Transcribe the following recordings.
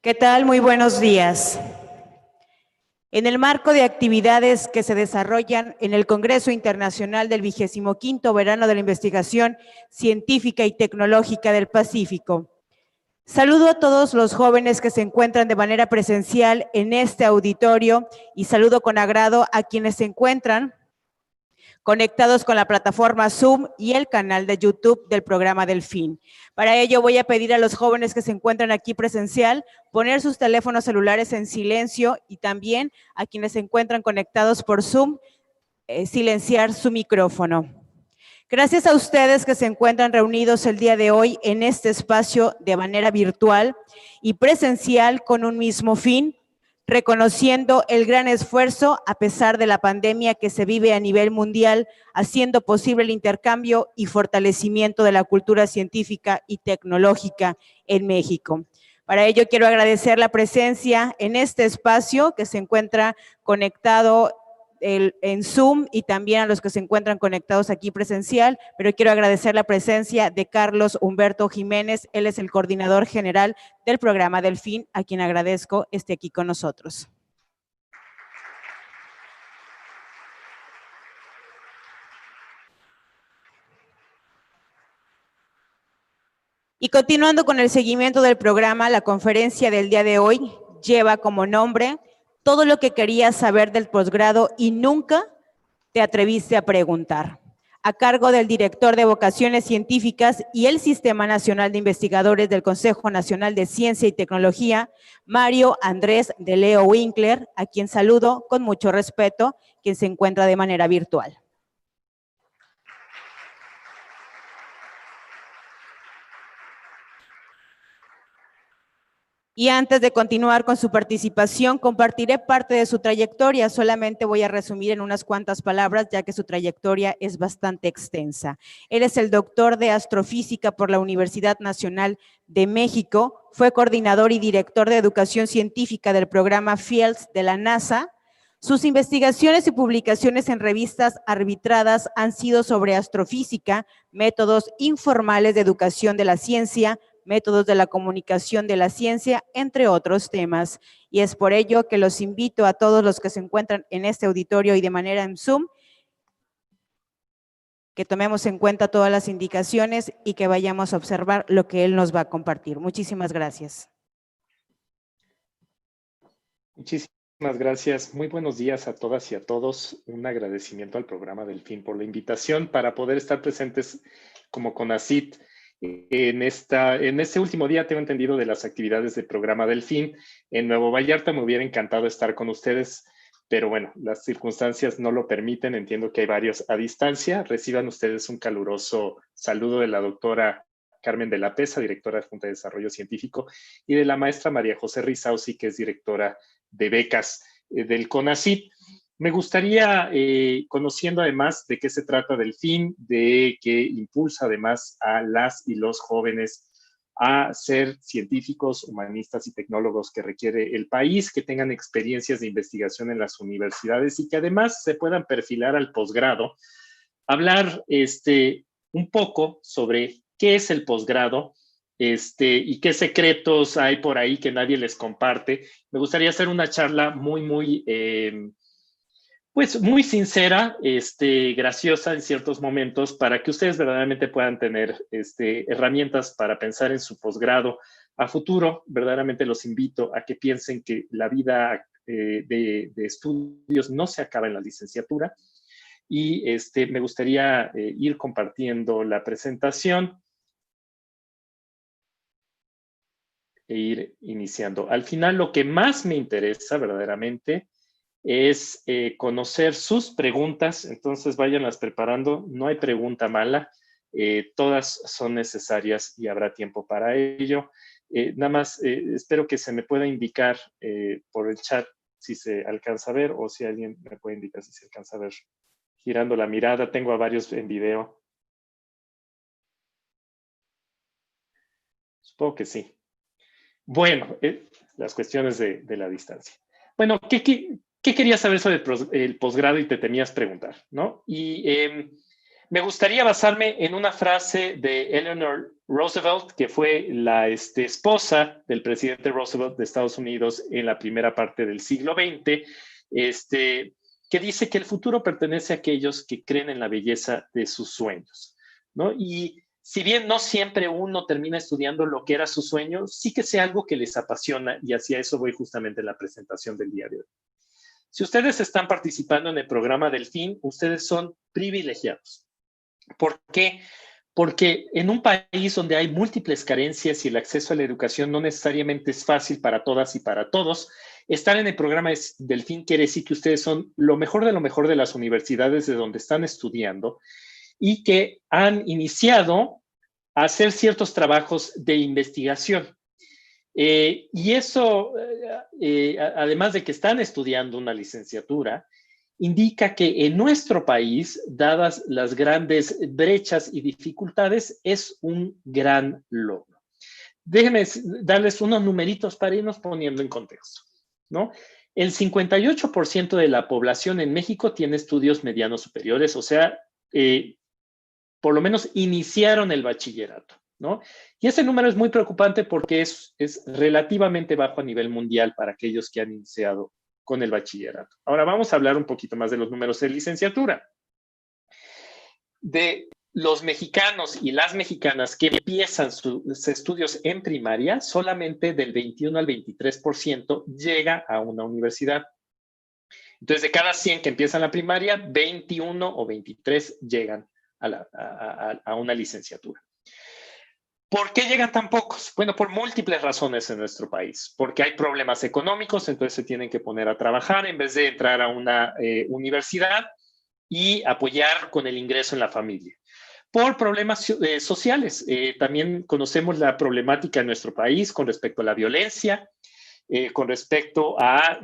¿Qué tal? Muy buenos días. En el marco de actividades que se desarrollan en el Congreso Internacional del 25º Verano de la Investigación Científica y Tecnológica del Pacífico, saludo a todos los jóvenes que se encuentran de manera presencial en este auditorio y saludo con agrado a quienes se encuentran conectados con la plataforma Zoom y el canal de YouTube del programa Delfín. Para ello voy a pedir a los jóvenes que se encuentran aquí presencial poner sus teléfonos celulares en silencio y también a quienes se encuentran conectados por Zoom, silenciar su micrófono. Gracias a ustedes que se encuentran reunidos el día de hoy en este espacio de manera virtual y presencial con un mismo fin, reconociendo el gran esfuerzo a pesar de la pandemia que se vive a nivel mundial, haciendo posible el intercambio y fortalecimiento de la cultura científica y tecnológica en México. Para ello quiero agradecer la presencia en este espacio que se encuentra conectado en Zoom y también a los que se encuentran conectados aquí presencial, pero quiero agradecer la presencia de Carlos Humberto Jiménez, él es el coordinador general del programa Delfín, a quien agradezco esté aquí con nosotros. Y continuando con el seguimiento del programa, la conferencia del día de hoy lleva como nombre todo lo que querías saber del posgrado y nunca te atreviste a preguntar, a cargo del director de Vocaciones Científicas y el Sistema Nacional de Investigadores del Consejo Nacional de Ciencia y Tecnología, Mario Andrés de Leo Winkler, a quien saludo con mucho respeto, quien se encuentra de manera virtual. Y antes de continuar con su participación, compartiré parte de su trayectoria. Solamente voy a resumir en unas cuantas palabras, ya que su trayectoria es bastante extensa. Él es el doctor de Astrofísica por la Universidad Nacional de México, fue coordinador y director de Educación Científica del programa Fields de la NASA. Sus investigaciones y publicaciones en revistas arbitradas han sido sobre astrofísica, métodos informales de educación de la ciencia, métodos de la comunicación de la ciencia, entre otros temas. Y es por ello que los invito a todos los que se encuentran en este auditorio y de manera en Zoom, que tomemos en cuenta todas las indicaciones y que vayamos a observar lo que él nos va a compartir. Muchísimas gracias. Muchísimas gracias. Muy buenos días a todas y a todos. Un agradecimiento al programa Delfín por la invitación para poder estar presentes como CONACYT en este último día, tengo entendido, de las actividades del programa Delfín en Nuevo Vallarta. Me hubiera encantado estar con ustedes, pero bueno, las circunstancias no lo permiten. Entiendo que hay varios a distancia. Reciban ustedes un caluroso saludo de la doctora Carmen de la Pesa, directora de Junta de Desarrollo Científico, y de la maestra María José Rizauzi, que es directora de becas del CONACYT. Me gustaría, conociendo además de qué se trata Delfín, de que impulsa además a las y los jóvenes a ser científicos, humanistas y tecnólogos que requiere el país, que tengan experiencias de investigación en las universidades y que además se puedan perfilar al posgrado, hablar un poco sobre qué es el posgrado, y qué secretos hay por ahí que nadie les comparte. Me gustaría hacer una charla muy sincera, graciosa en ciertos momentos, para que ustedes verdaderamente puedan tener herramientas para pensar en su posgrado a futuro. Verdaderamente los invito a que piensen que la vida de estudios no se acaba en la licenciatura. Y me gustaría ir compartiendo la presentación e ir iniciando. Al final, lo que más me interesa verdaderamente es conocer sus preguntas, entonces váyanlas preparando, no hay pregunta mala, todas son necesarias y habrá tiempo para ello. Nada más espero que se me pueda indicar por el chat si se alcanza a ver, o si alguien me puede indicar si se alcanza a ver girando la mirada. Tengo a varios en video. Supongo que sí. Bueno, las cuestiones de la distancia. Bueno, ¿qué querías saber sobre el posgrado y te temías preguntar, ¿no? Y me gustaría basarme en una frase de Eleanor Roosevelt, que fue la esposa del presidente Roosevelt de Estados Unidos en la primera parte del siglo XX, que dice que el futuro pertenece a aquellos que creen en la belleza de sus sueños, ¿no? Y si bien no siempre uno termina estudiando lo que era su sueño, sí que sea algo que les apasiona, y hacia eso voy justamente en la presentación del día de hoy. Si ustedes están participando en el programa Delfín, ustedes son privilegiados. ¿Por qué? Porque en un país donde hay múltiples carencias y el acceso a la educación no necesariamente es fácil para todas y para todos, estar en el programa Delfín quiere decir que ustedes son lo mejor de las universidades de donde están estudiando y que han iniciado a hacer ciertos trabajos de investigación. Y eso, además de que están estudiando una licenciatura, indica que en nuestro país, dadas las grandes brechas y dificultades, es un gran logro. Déjenme darles unos numeritos para irnos poniendo en contexto, ¿no? El 58% de la población en México tiene estudios medianos superiores, o sea, por lo menos iniciaron el bachillerato, ¿no? Y ese número es muy preocupante porque es relativamente bajo a nivel mundial para aquellos que han iniciado con el bachillerato. Ahora vamos a hablar un poquito más de los números de licenciatura. De los mexicanos y las mexicanas que empiezan sus estudios en primaria, solamente del 21 al 23% llega a una universidad. Entonces, de cada 100 que empiezan la primaria, 21 o 23 llegan a una licenciatura. ¿Por qué llegan tan pocos? Bueno, por múltiples razones en nuestro país. Porque hay problemas económicos, entonces se tienen que poner a trabajar en vez de entrar a una universidad y apoyar con el ingreso en la familia. Por problemas sociales. También conocemos la problemática en nuestro país con respecto a la violencia, con respecto a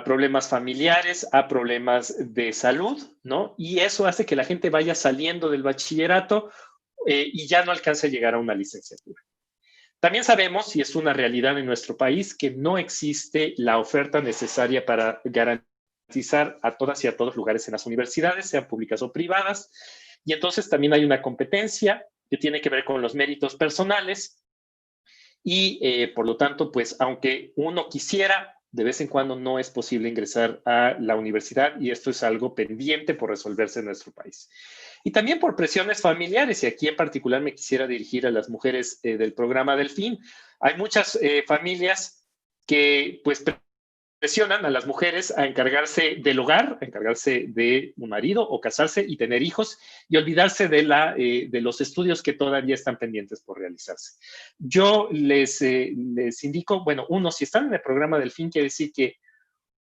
problemas familiares, a problemas de salud, ¿no? Y eso hace que la gente vaya saliendo del bachillerato y ya no alcance a llegar a una licenciatura. También sabemos, y es una realidad en nuestro país, que no existe la oferta necesaria para garantizar a todas y a todos lugares en las universidades, sean públicas o privadas, y entonces también hay una competencia que tiene que ver con los méritos personales y por lo tanto, pues aunque uno quisiera, de vez en cuando no es posible ingresar a la universidad y esto es algo pendiente por resolverse en nuestro país. Y también por presiones familiares, y aquí en particular me quisiera dirigir a las mujeres del programa Delfín. Hay muchas familias que pues presionan a las mujeres a encargarse del hogar, a encargarse de un marido o casarse y tener hijos y olvidarse de los estudios que todavía están pendientes por realizarse. Yo les indico, bueno, uno, si están en el programa Delfín, quiere decir que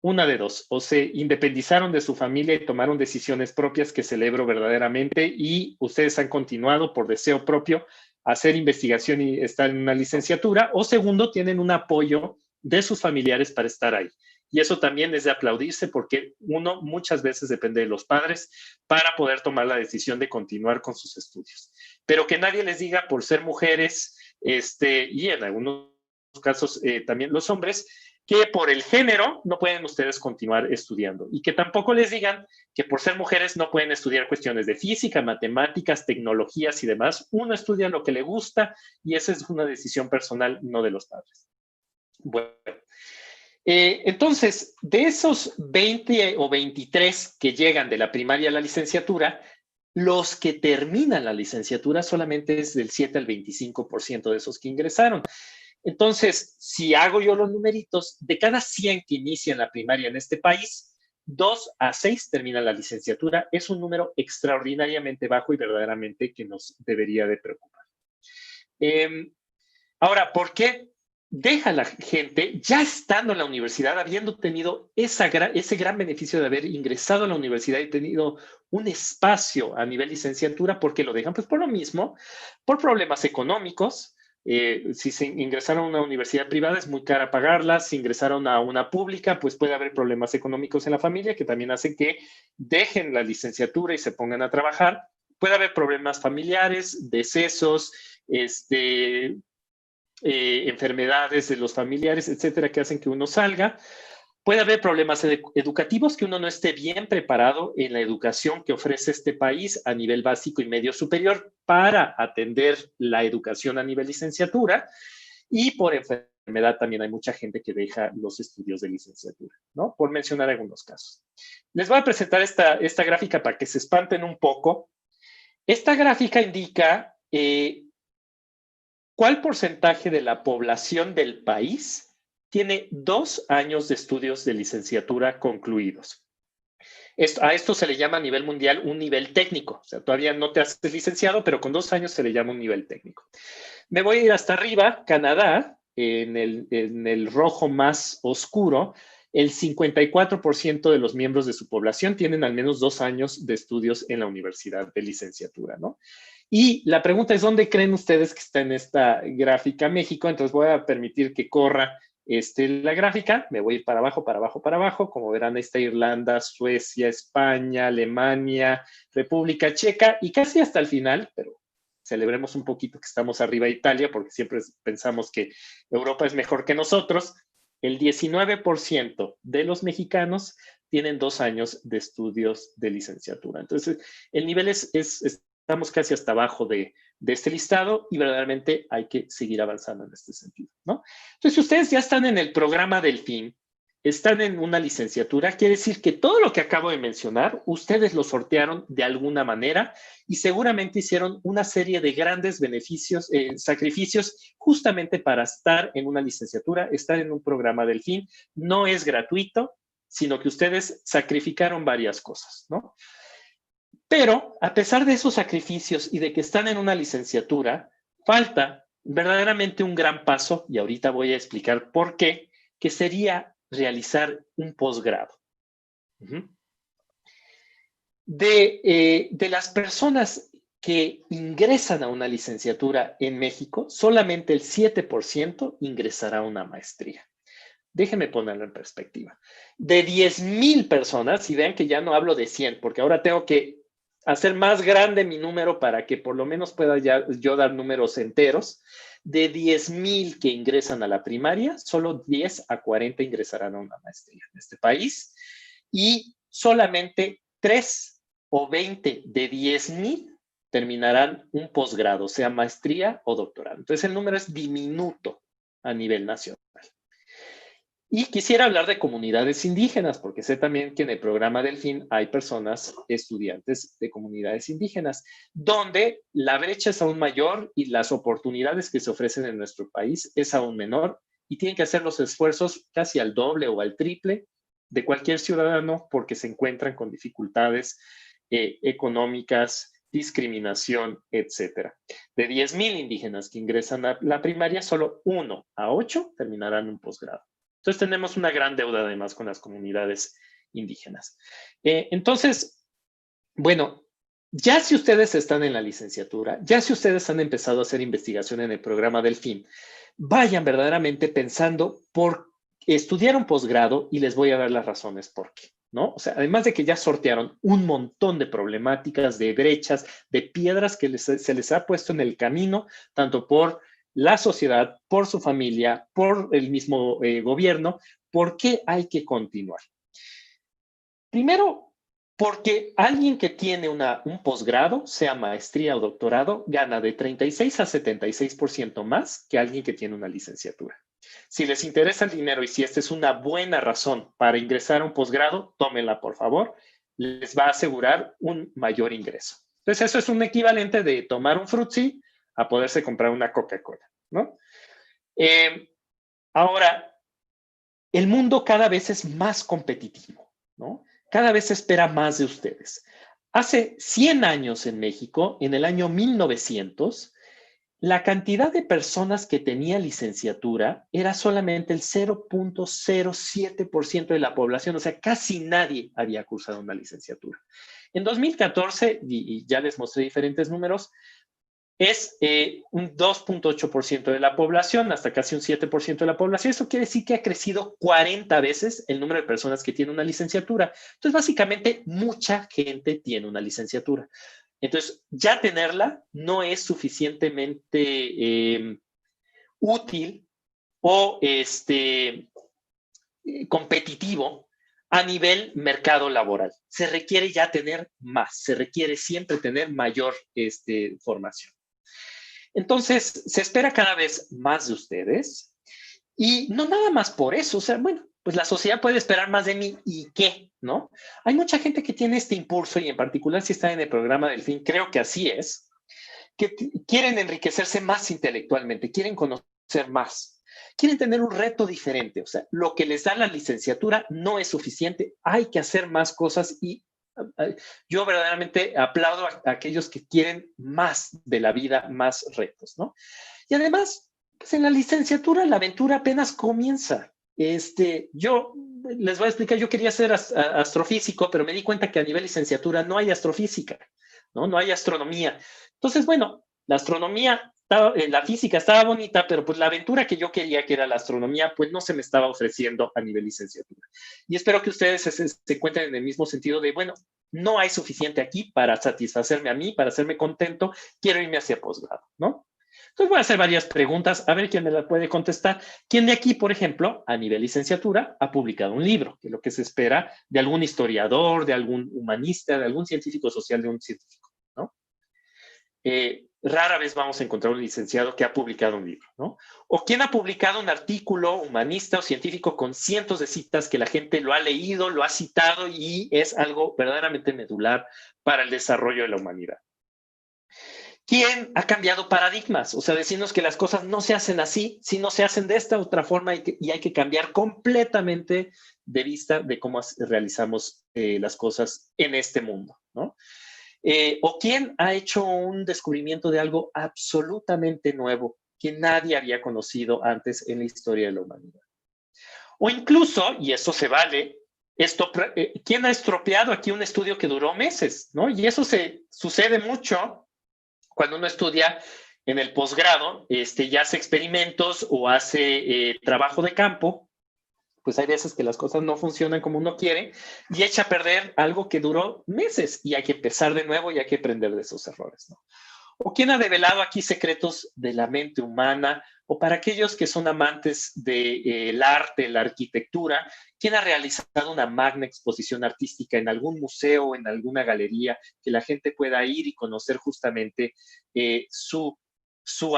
una de dos, o se independizaron de su familia y tomaron decisiones propias que celebro verdaderamente y ustedes han continuado por deseo propio a hacer investigación y estar en una licenciatura, o segundo, tienen un apoyo de sus familiares para estar ahí. Y eso también es de aplaudirse porque uno muchas veces depende de los padres para poder tomar la decisión de continuar con sus estudios. Pero que nadie les diga por ser mujeres y en algunos casos también los hombres, que por el género no pueden ustedes continuar estudiando y que tampoco les digan que por ser mujeres no pueden estudiar cuestiones de física, matemáticas, tecnologías y demás. Uno estudia lo que le gusta y esa es una decisión personal, no de los padres. Bueno, entonces, de esos 20 o 23 que llegan de la primaria a la licenciatura, los que terminan la licenciatura solamente es del 7 al 25% de esos que ingresaron. Entonces, si hago yo los numeritos, de cada 100 que inician la primaria en este país, 2 a 6 terminan la licenciatura. Es un número extraordinariamente bajo y verdaderamente que nos debería de preocupar. Ahora, ¿por qué deja la gente, ya estando en la universidad, habiendo tenido ese gran beneficio de haber ingresado a la universidad y tenido un espacio a nivel licenciatura? ¿Por qué lo dejan? Pues por lo mismo, por problemas económicos. Si se ingresaron a una universidad privada es muy cara pagarla, si ingresaron a una pública pues puede haber problemas económicos en la familia que también hacen que dejen la licenciatura y se pongan a trabajar. Puede haber problemas familiares, decesos, enfermedades de los familiares, etcétera, que hacen que uno salga. Puede haber problemas educativos, que uno no esté bien preparado en la educación que ofrece este país a nivel básico y medio superior para atender la educación a nivel licenciatura, y por enfermedad también hay mucha gente que deja los estudios de licenciatura, ¿no? Por mencionar algunos casos. Les voy a presentar esta gráfica para que se espanten un poco. Esta gráfica indica cuál porcentaje de la población del país tiene 2 años de estudios de licenciatura concluidos. A esto se le llama a nivel mundial un nivel técnico. O sea, todavía no te haces licenciado, pero con 2 años se le llama un nivel técnico. Me voy a ir hasta arriba, Canadá, en el rojo más oscuro. El 54% de los miembros de su población tienen al menos 2 años de estudios en la universidad de licenciatura, ¿no? Y la pregunta es, ¿dónde creen ustedes que está en esta gráfica México? Entonces voy a permitir que corra la gráfica. Me voy a ir para abajo, para abajo, para abajo. Como verán, está Irlanda, Suecia, España, Alemania, República Checa y casi hasta el final, pero celebremos un poquito que estamos arriba de Italia porque siempre pensamos que Europa es mejor que nosotros. El 19% de los mexicanos tienen 2 años de estudios de licenciatura. Entonces, el nivel estamos casi hasta abajo de este listado y verdaderamente hay que seguir avanzando en este sentido, ¿no? Entonces, si ustedes ya están en el programa del FIN, están en una licenciatura, quiere decir que todo lo que acabo de mencionar, ustedes lo sortearon de alguna manera y seguramente hicieron una serie de grandes beneficios, sacrificios, justamente para estar en una licenciatura, estar en un programa del FIN. No es gratuito, sino que ustedes sacrificaron varias cosas, ¿no? Pero a pesar de esos sacrificios y de que están en una licenciatura, falta verdaderamente un gran paso, y ahorita voy a explicar por qué, que sería realizar un posgrado. De las personas que ingresan a una licenciatura en México, solamente el 7% ingresará a una maestría. Déjenme ponerlo en perspectiva. De 10,000 personas, y vean que ya no hablo de 100, porque ahora tengo que hacer más grande mi número para que por lo menos pueda yo dar números enteros. De 10,000 que ingresan a la primaria, solo 10 a 40 ingresarán a una maestría en este país y solamente 3 o 20 de 10,000 terminarán un posgrado, sea maestría o doctorado. Entonces el número es diminuto a nivel nacional. Y quisiera hablar de comunidades indígenas, porque sé también que en el programa del FIN hay personas, estudiantes de comunidades indígenas, donde la brecha es aún mayor y las oportunidades que se ofrecen en nuestro país es aún menor y tienen que hacer los esfuerzos casi al doble o al triple de cualquier ciudadano porque se encuentran con dificultades económicas, discriminación, etcétera. De 10,000 indígenas que ingresan a la primaria, solo 1 a 8 terminarán un posgrado. Entonces tenemos una gran deuda además con las comunidades indígenas. Entonces, bueno, ya si ustedes están en la licenciatura, ya si ustedes han empezado a hacer investigación en el programa del FIN, vayan verdaderamente pensando por estudiar un posgrado y les voy a dar las razones por qué, ¿no? O sea, además de que ya sortearon un montón de problemáticas, de brechas, de piedras que se les ha puesto en el camino, tanto por la sociedad, por su familia, por el mismo gobierno, ¿por qué hay que continuar? Primero, porque alguien que tiene un posgrado, sea maestría o doctorado, gana de 36 a 76% más que alguien que tiene una licenciatura. Si les interesa el dinero y si esta es una buena razón para ingresar a un posgrado, tómenla, por favor. Les va a asegurar un mayor ingreso. Entonces, eso es un equivalente de tomar un frutzi a poderse comprar una Coca-Cola, ¿no? Ahora, el mundo cada vez es más competitivo, ¿no? Cada vez se espera más de ustedes. Hace 100 años en México, en el año 1900, la cantidad de personas que tenía licenciatura era solamente el 0.07% de la población, o sea, casi nadie había cursado una licenciatura. En 2014, y ya les mostré diferentes números, es un 2.8% de la población, hasta casi un 7% de la población. Eso quiere decir que ha crecido 40 veces el número de personas que tienen una licenciatura. Entonces, básicamente, mucha gente tiene una licenciatura. Entonces, ya tenerla no es suficientemente útil o competitivo a nivel mercado laboral. Se requiere ya tener más, se requiere siempre tener mayor formación. Entonces, se espera cada vez más de ustedes y no nada más por eso, o sea, bueno, pues la sociedad puede esperar más de mí y qué, ¿no? Hay mucha gente que tiene este impulso y en particular si está en el programa del fin, creo que así es, que quieren enriquecerse más intelectualmente, quieren conocer más, quieren tener un reto diferente, o sea, lo que les da la licenciatura no es suficiente, hay que hacer más cosas y yo verdaderamente aplaudo a aquellos que quieren más de la vida, más retos, ¿no? Y además, pues en la licenciatura la aventura apenas comienza. Yo les voy a explicar, yo quería ser astrofísico, pero me di cuenta que a nivel licenciatura no hay astrofísica, ¿no? No hay astronomía. Entonces, bueno, la astronomía, la física estaba bonita, pero pues la aventura que yo quería, que era la astronomía, pues no se me estaba ofreciendo a nivel licenciatura. Y espero que ustedes se encuentren en el mismo sentido de, bueno, no hay suficiente aquí para satisfacerme a mí, para hacerme contento, quiero irme hacia posgrado, ¿no? Entonces voy a hacer varias preguntas, a ver quién me la puede contestar. ¿Quién de aquí, por ejemplo, a nivel licenciatura, ha publicado un libro? Que es lo que se espera de algún historiador, de algún humanista, de algún científico social, de un científico, ¿no? Rara vez vamos a encontrar un licenciado que ha publicado un libro, ¿no? O quién ha publicado un artículo humanista o científico con cientos de citas que la gente lo ha leído, lo ha citado y es algo verdaderamente medular para el desarrollo de la humanidad. ¿Quién ha cambiado paradigmas? O sea, decirnos que las cosas no se hacen así, sino se hacen de esta otra forma y hay que cambiar completamente de vista de cómo realizamos las cosas en este mundo, ¿no? ¿O quién ha hecho un descubrimiento de algo absolutamente nuevo que nadie había conocido antes en la historia de la humanidad? O incluso, y eso se vale, ¿quién ha estropeado aquí un estudio que duró meses, ¿no? Y eso sucede mucho cuando uno estudia en el posgrado, ya hace experimentos o hace trabajo de campo, pues hay veces que las cosas no funcionan como uno quiere y echa a perder algo que duró meses y hay que empezar de nuevo y hay que aprender de esos errores, ¿no? ¿O quién ha develado aquí secretos de la mente humana? O para aquellos que son amantes del arte, la arquitectura, ¿quién ha realizado una magna exposición artística en algún museo, en alguna galería, que la gente pueda ir y conocer justamente su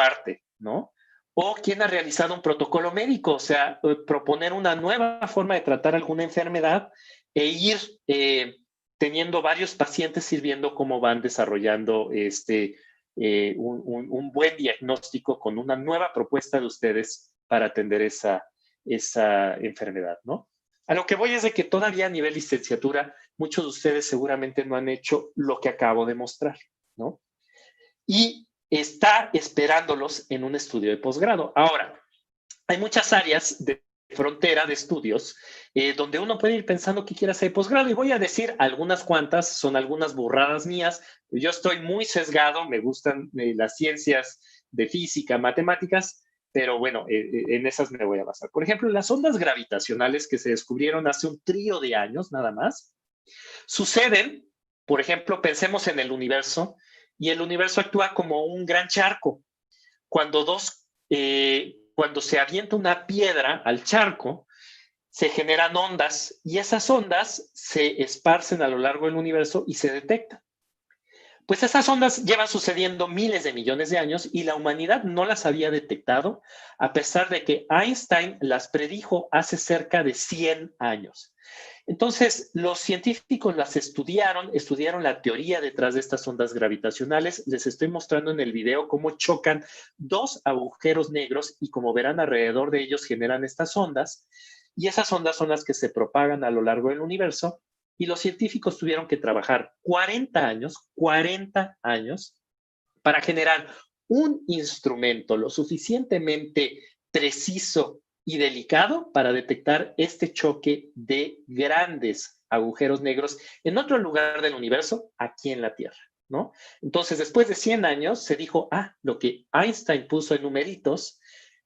arte, ¿no? O quién ha realizado un protocolo médico, o sea, proponer una nueva forma de tratar alguna enfermedad e ir teniendo varios pacientes sirviendo cómo van desarrollando un buen diagnóstico con una nueva propuesta de ustedes para atender esa enfermedad, ¿no? A lo que voy es de que todavía a nivel licenciatura, muchos de ustedes seguramente no han hecho lo que acabo de mostrar, ¿no? Y está esperándolos en un estudio de posgrado. Ahora, hay muchas áreas de frontera de estudios donde uno puede ir pensando que quiere hacer posgrado y voy a decir algunas cuantas, son algunas burradas mías. Yo estoy muy sesgado, me gustan las ciencias de física, matemáticas, pero bueno, en esas me voy a basar. Por ejemplo, las ondas gravitacionales que se descubrieron hace un trío de años nada más, suceden, por ejemplo, pensemos en el universo y el universo actúa como un gran charco. Cuando se avienta una piedra al charco, se generan ondas y esas ondas se esparcen a lo largo del universo y se detectan. Pues esas ondas llevan sucediendo miles de millones de años y la humanidad no las había detectado, a pesar de que Einstein las predijo hace cerca de 100 años. Entonces, los científicos las estudiaron la teoría detrás de estas ondas gravitacionales. Les estoy mostrando en el video cómo chocan dos agujeros negros y como verán alrededor de ellos generan estas ondas. Y esas ondas son las que se propagan a lo largo del universo. Y los científicos tuvieron que trabajar 40 años para generar un instrumento lo suficientemente preciso y delicado para detectar este choque de grandes agujeros negros en otro lugar del universo, aquí en la Tierra, ¿no? Entonces, después de 100 años, se dijo, lo que Einstein puso en numeritos,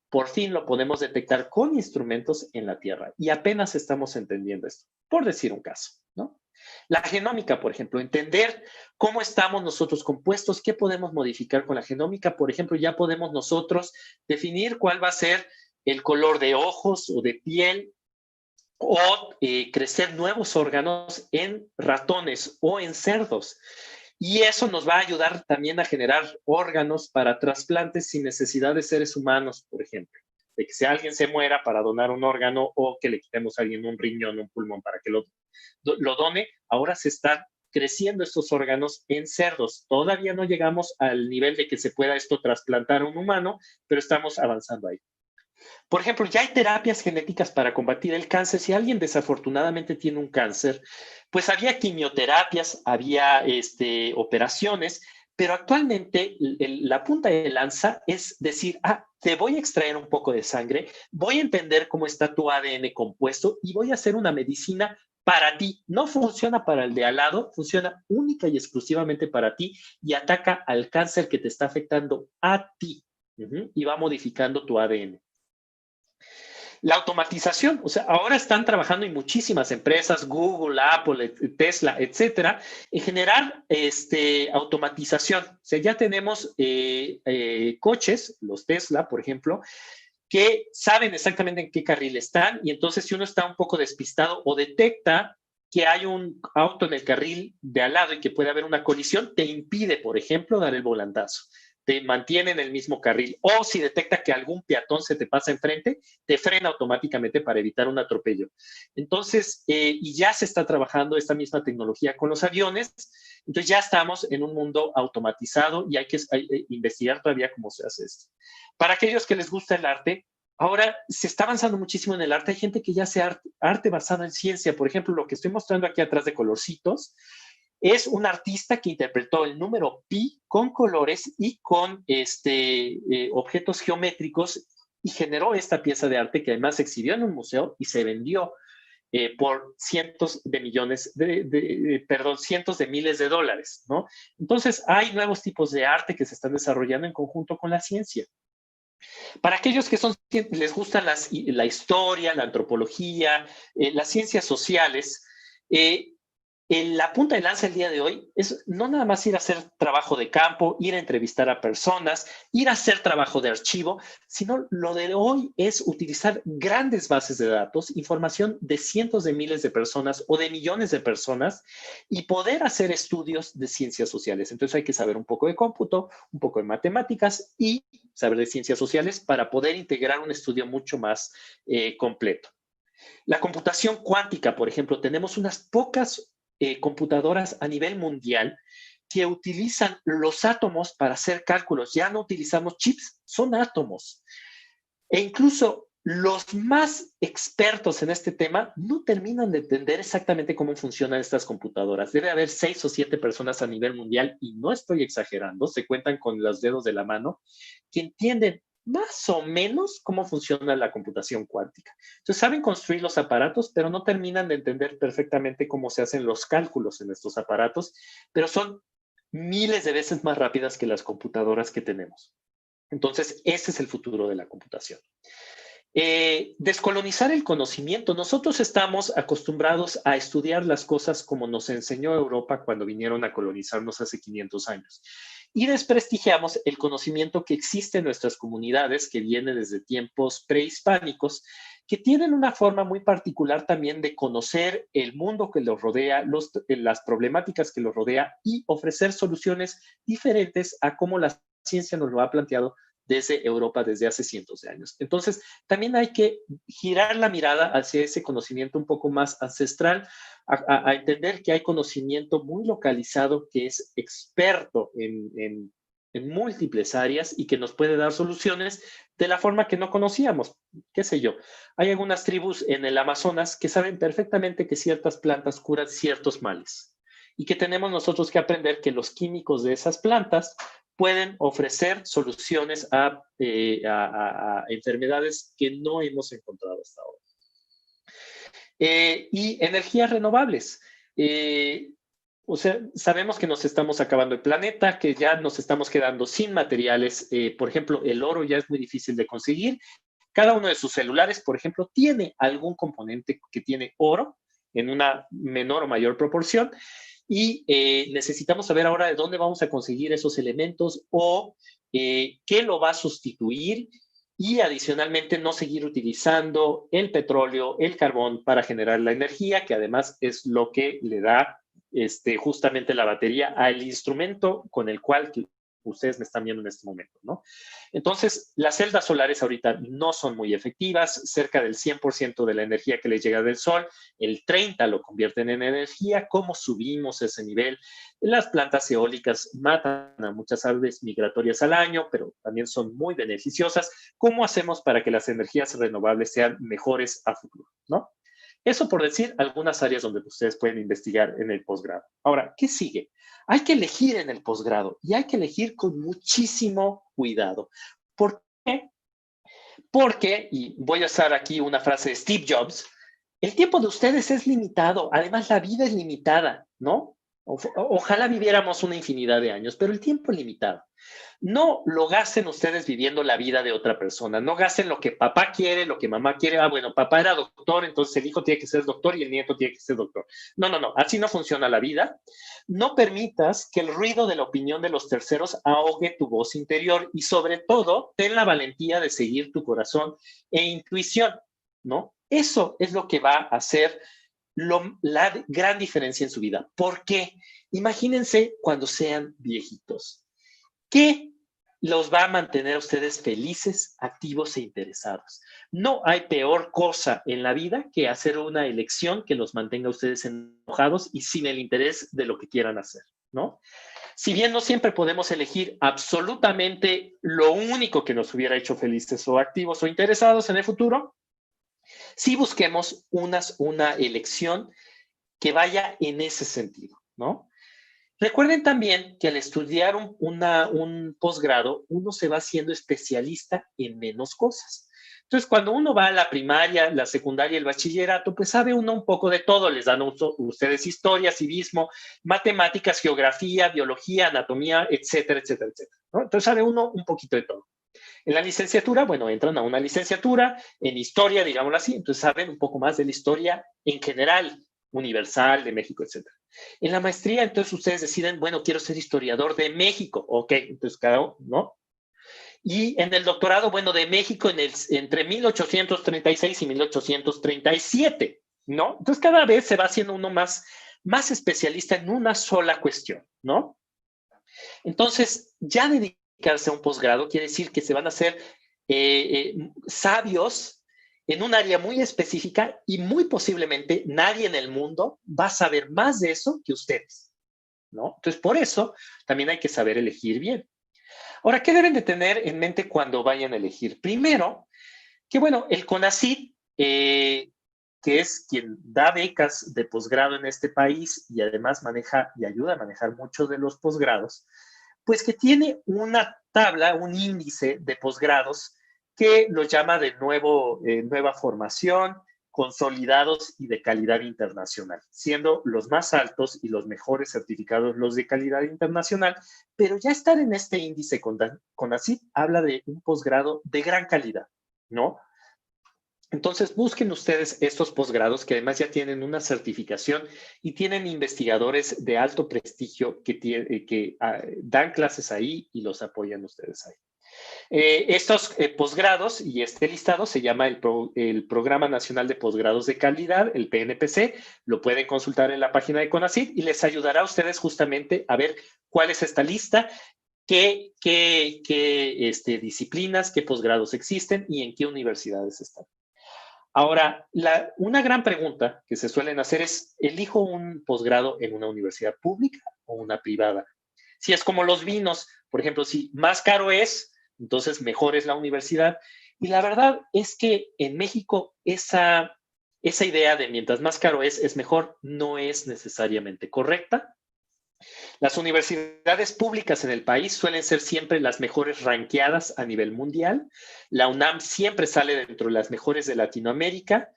por fin lo podemos detectar con instrumentos en la Tierra. Y apenas estamos entendiendo esto, por decir un caso, ¿no? La genómica, por ejemplo, entender cómo estamos nosotros compuestos, qué podemos modificar con la genómica. Por ejemplo, ya podemos nosotros definir cuál va a ser el color de ojos o de piel o crecer nuevos órganos en ratones o en cerdos. Y eso nos va a ayudar también a generar órganos para trasplantes sin necesidad de seres humanos, por ejemplo. De que si alguien se muera para donar un órgano o que le quitemos a alguien un riñón, un pulmón para que lo done, ahora se están creciendo estos órganos en cerdos. Todavía no llegamos al nivel de que se pueda esto trasplantar a un humano, pero estamos avanzando ahí. Por ejemplo, ya hay terapias genéticas para combatir el cáncer. Si alguien desafortunadamente tiene un cáncer, pues había quimioterapias, había operaciones, pero actualmente la punta de lanza es decir, te voy a extraer un poco de sangre, voy a entender cómo está tu ADN compuesto y voy a hacer una medicina para ti. No funciona para el de al lado, funciona única y exclusivamente para ti y ataca al cáncer que te está afectando a ti. Y va modificando tu ADN. La automatización, o sea, ahora están trabajando en muchísimas empresas, Google, Apple, Tesla, etcétera, en generar automatización. O sea, ya tenemos coches, los Tesla, por ejemplo, que saben exactamente en qué carril están y entonces si uno está un poco despistado o detecta que hay un auto en el carril de al lado y que puede haber una colisión, te impide, por ejemplo, dar el volantazo. Te mantiene en el mismo carril. O si detecta que algún peatón se te pasa enfrente, te frena automáticamente para evitar un atropello. Entonces, y ya se está trabajando esta misma tecnología con los aviones. Entonces ya estamos en un mundo automatizado y hay que investigar todavía cómo se hace esto. Para aquellos que les gusta el arte, ahora se está avanzando muchísimo en el arte. Hay gente que ya hace arte basado en ciencia. Por ejemplo, lo que estoy mostrando aquí atrás de colorcitos es un artista que interpretó el número pi con colores y con objetos geométricos y generó esta pieza de arte que además se exhibió en un museo y se vendió por cientos de millones, cientos de miles de dólares, ¿no? Entonces, hay nuevos tipos de arte que se están desarrollando en conjunto con la ciencia. Para aquellos que les gusta la historia, la antropología, las ciencias sociales, la punta de lanza el día de hoy es no nada más ir a hacer trabajo de campo, ir a entrevistar a personas, ir a hacer trabajo de archivo, sino lo de hoy es utilizar grandes bases de datos, información de cientos de miles de personas o de millones de personas y poder hacer estudios de ciencias sociales. Entonces hay que saber un poco de cómputo, un poco de matemáticas y saber de ciencias sociales para poder integrar un estudio mucho más completo. La computación cuántica, por ejemplo, tenemos unas pocas computadoras a nivel mundial que utilizan los átomos para hacer cálculos. Ya no utilizamos chips, son átomos. E incluso los más expertos en este tema no terminan de entender exactamente cómo funcionan estas computadoras. Debe haber 6 o 7 personas a nivel mundial, y no estoy exagerando, se cuentan con los dedos de la mano, que entienden más o menos cómo funciona la computación cuántica. Entonces, saben construir los aparatos, pero no terminan de entender perfectamente cómo se hacen los cálculos en estos aparatos, pero son miles de veces más rápidas que las computadoras que tenemos. Entonces, ese es el futuro de la computación. Descolonizar el conocimiento. Nosotros estamos acostumbrados a estudiar las cosas como nos enseñó Europa cuando vinieron a colonizarnos hace 500 años. Y desprestigiamos el conocimiento que existe en nuestras comunidades, que viene desde tiempos prehispánicos, que tienen una forma muy particular también de conocer el mundo que los rodea, las problemáticas que los rodea y ofrecer soluciones diferentes a cómo la ciencia nos lo ha planteado desde Europa desde hace cientos de años. Entonces, también hay que girar la mirada hacia ese conocimiento un poco más ancestral, a entender que hay conocimiento muy localizado que es experto en múltiples áreas y que nos puede dar soluciones de la forma que no conocíamos. ¿Qué sé yo? Hay algunas tribus en el Amazonas que saben perfectamente que ciertas plantas curan ciertos males y que tenemos nosotros que aprender que los químicos de esas plantas pueden ofrecer soluciones a enfermedades que no hemos encontrado hasta ahora. Y energías renovables. O sea, sabemos que nos estamos acabando el planeta, que ya nos estamos quedando sin materiales. Por ejemplo, el oro ya es muy difícil de conseguir. Cada uno de sus celulares, por ejemplo, tiene algún componente que tiene oro en una menor o mayor proporción. Y necesitamos saber ahora de dónde vamos a conseguir esos elementos o qué lo va a sustituir y adicionalmente no seguir utilizando el petróleo, el carbón para generar la energía, que además es lo que le da justamente la batería al instrumento con el cual ustedes me están viendo en este momento, ¿no? Entonces, las celdas solares ahorita no son muy efectivas, cerca del 100% de la energía que les llega del sol, el 30% lo convierten en energía. ¿Cómo subimos ese nivel? Las plantas eólicas matan a muchas aves migratorias al año, pero también son muy beneficiosas. ¿Cómo hacemos para que las energías renovables sean mejores a futuro, ¿no? Eso por decir algunas áreas donde ustedes pueden investigar en el posgrado. Ahora, ¿qué sigue? Hay que elegir en el posgrado y hay que elegir con muchísimo cuidado. ¿Por qué? Porque, y voy a usar aquí una frase de Steve Jobs, el tiempo de ustedes es limitado, además la vida es limitada, ¿no? Ojalá viviéramos una infinidad de años, pero el tiempo es limitado. No lo gasten ustedes viviendo la vida de otra persona. No gasten lo que papá quiere, lo que mamá quiere. Ah, bueno, papá era doctor, entonces el hijo tiene que ser doctor y el nieto tiene que ser doctor. No, no, no. Así no funciona la vida. No permitas que el ruido de la opinión de los terceros ahogue tu voz interior y sobre todo, ten la valentía de seguir tu corazón e intuición, ¿no? Eso es lo que va a hacer la gran diferencia en su vida. ¿Por qué? Imagínense cuando sean viejitos. ¿Qué los va a mantener a ustedes felices, activos e interesados? No hay peor cosa en la vida que hacer una elección que los mantenga a ustedes enojados y sin el interés de lo que quieran hacer, ¿no? Si bien no siempre podemos elegir absolutamente lo único que nos hubiera hecho felices o activos o interesados en el futuro, sí busquemos una elección que vaya en ese sentido, ¿no? Recuerden también que al estudiar un posgrado, uno se va haciendo especialista en menos cosas. Entonces, cuando uno va a la primaria, la secundaria, el bachillerato, pues sabe uno un poco de todo. Les dan a ustedes historia, civismo, matemáticas, geografía, biología, anatomía, etcétera, etcétera, etcétera, ¿no? Entonces sabe uno un poquito de todo. En la licenciatura, bueno, entran a una licenciatura en historia, digámoslo así, entonces saben un poco más de la historia en general, universal, de México, etcétera. En la maestría, entonces ustedes deciden, bueno, quiero ser historiador de México. Ok, entonces cada uno, ¿no? Y en el doctorado, bueno, de México entre 1836 y 1837, ¿no? Entonces cada vez se va haciendo uno más especialista en una sola cuestión, ¿no? Entonces, ya dedicarse a un posgrado quiere decir que se van a hacer sabios en un área muy específica y muy posiblemente nadie en el mundo va a saber más de eso que ustedes, ¿no? Entonces, por eso también hay que saber elegir bien. Ahora, ¿qué deben de tener en mente cuando vayan a elegir? Primero, que bueno, el CONACYT, que es quien da becas de posgrado en este país y además maneja y ayuda a manejar muchos de los posgrados, pues que tiene una tabla, un índice de posgrados que los llama de nuevo nueva formación, consolidados y de calidad internacional, siendo los más altos y los mejores certificados los de calidad internacional, pero ya estar en este índice CONACYT habla de un posgrado de gran calidad, ¿no? Entonces, busquen ustedes estos posgrados que además ya tienen una certificación y tienen investigadores de alto prestigio que dan clases ahí y los apoyan ustedes ahí. Estos posgrados y este listado se llama el Programa Nacional de Posgrados de Calidad, el PNPC. Lo pueden consultar en la página de CONACYT y les ayudará a ustedes justamente a ver cuál es esta lista, qué disciplinas, qué posgrados existen y en qué universidades están. Ahora, una gran pregunta que se suelen hacer es, ¿elijo un posgrado en una universidad pública o una privada? Si es como los vinos, por ejemplo, si más caro es, entonces mejor es la universidad. Y la verdad es que en México esa idea de mientras más caro es mejor, no es necesariamente correcta. Las universidades públicas en el país suelen ser siempre las mejores ranqueadas a nivel mundial. La UNAM siempre sale dentro de las mejores de Latinoamérica.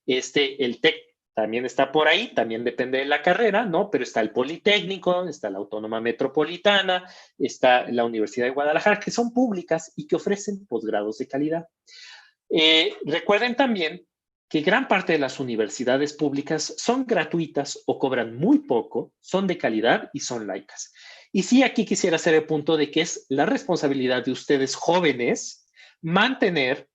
El TEC también está por ahí, también depende de la carrera, ¿no? Pero está el Politécnico, está la Autónoma Metropolitana, está la Universidad de Guadalajara, que son públicas y que ofrecen posgrados de calidad. Recuerden también que gran parte de las universidades públicas son gratuitas o cobran muy poco, son de calidad y son laicas. Y sí, aquí quisiera hacer el punto de que es la responsabilidad de ustedes jóvenes mantener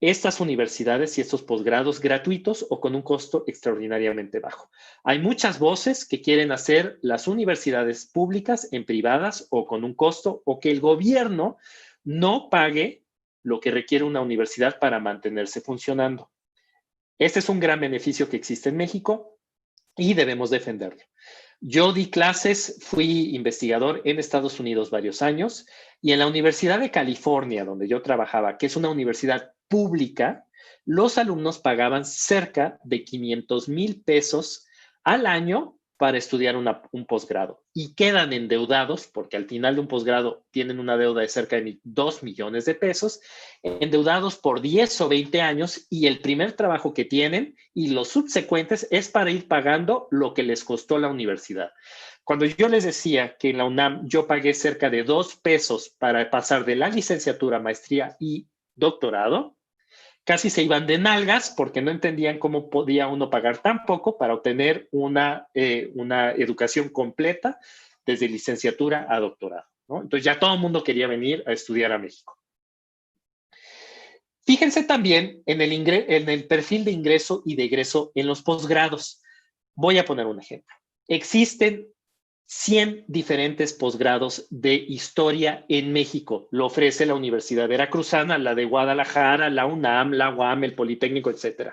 estas universidades y estos posgrados gratuitos o con un costo extraordinariamente bajo. Hay muchas voces que quieren hacer las universidades públicas en privadas o con un costo, o que el gobierno no pague lo que requiere una universidad para mantenerse funcionando. Este es un gran beneficio que existe en México y debemos defenderlo. Yo di clases, fui investigador en Estados Unidos varios años, y en la Universidad de California, donde yo trabajaba, que es una universidad pública, los alumnos pagaban cerca de 500,000 pesos al año para estudiar un posgrado, y quedan endeudados, porque al final de un posgrado tienen una deuda de cerca de 2 millones de pesos, endeudados por 10 o 20 años, y el primer trabajo que tienen y los subsecuentes es para ir pagando lo que les costó la universidad. Cuando yo les decía que en la UNAM yo pagué cerca de 2 pesos para pasar de la licenciatura, maestría y doctorado, casi se iban de nalgas porque no entendían cómo podía uno pagar tan poco para obtener una educación completa desde licenciatura a doctorado, ¿no? Entonces ya todo el mundo quería venir a estudiar a México. Fíjense también en el perfil de ingreso y de egreso en los posgrados. Voy a poner un ejemplo. Existen 100 diferentes posgrados de historia en México. Lo ofrece la Universidad Veracruzana, la de Guadalajara, la UNAM, la UAM, el Politécnico, etc.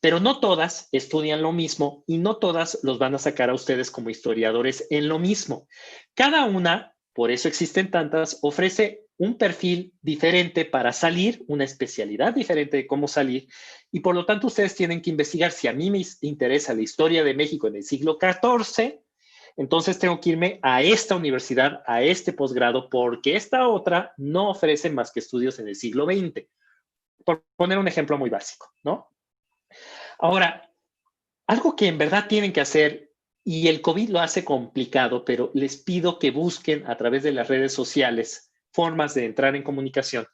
Pero no todas estudian lo mismo y no todas los van a sacar a ustedes como historiadores en lo mismo. Cada una, por eso existen tantas, ofrece un perfil diferente para salir, una especialidad diferente de cómo salir, y por lo tanto ustedes tienen que investigar. Si a mí me interesa la historia de México en el siglo XIV, entonces tengo que irme a esta universidad, a este posgrado, porque esta otra no ofrece más que estudios en el siglo XX. Por poner un ejemplo muy básico, ¿no? Ahora, algo que en verdad tienen que hacer, y el COVID lo hace complicado, pero les pido que busquen a través de las redes sociales formas de entrar en comunicación,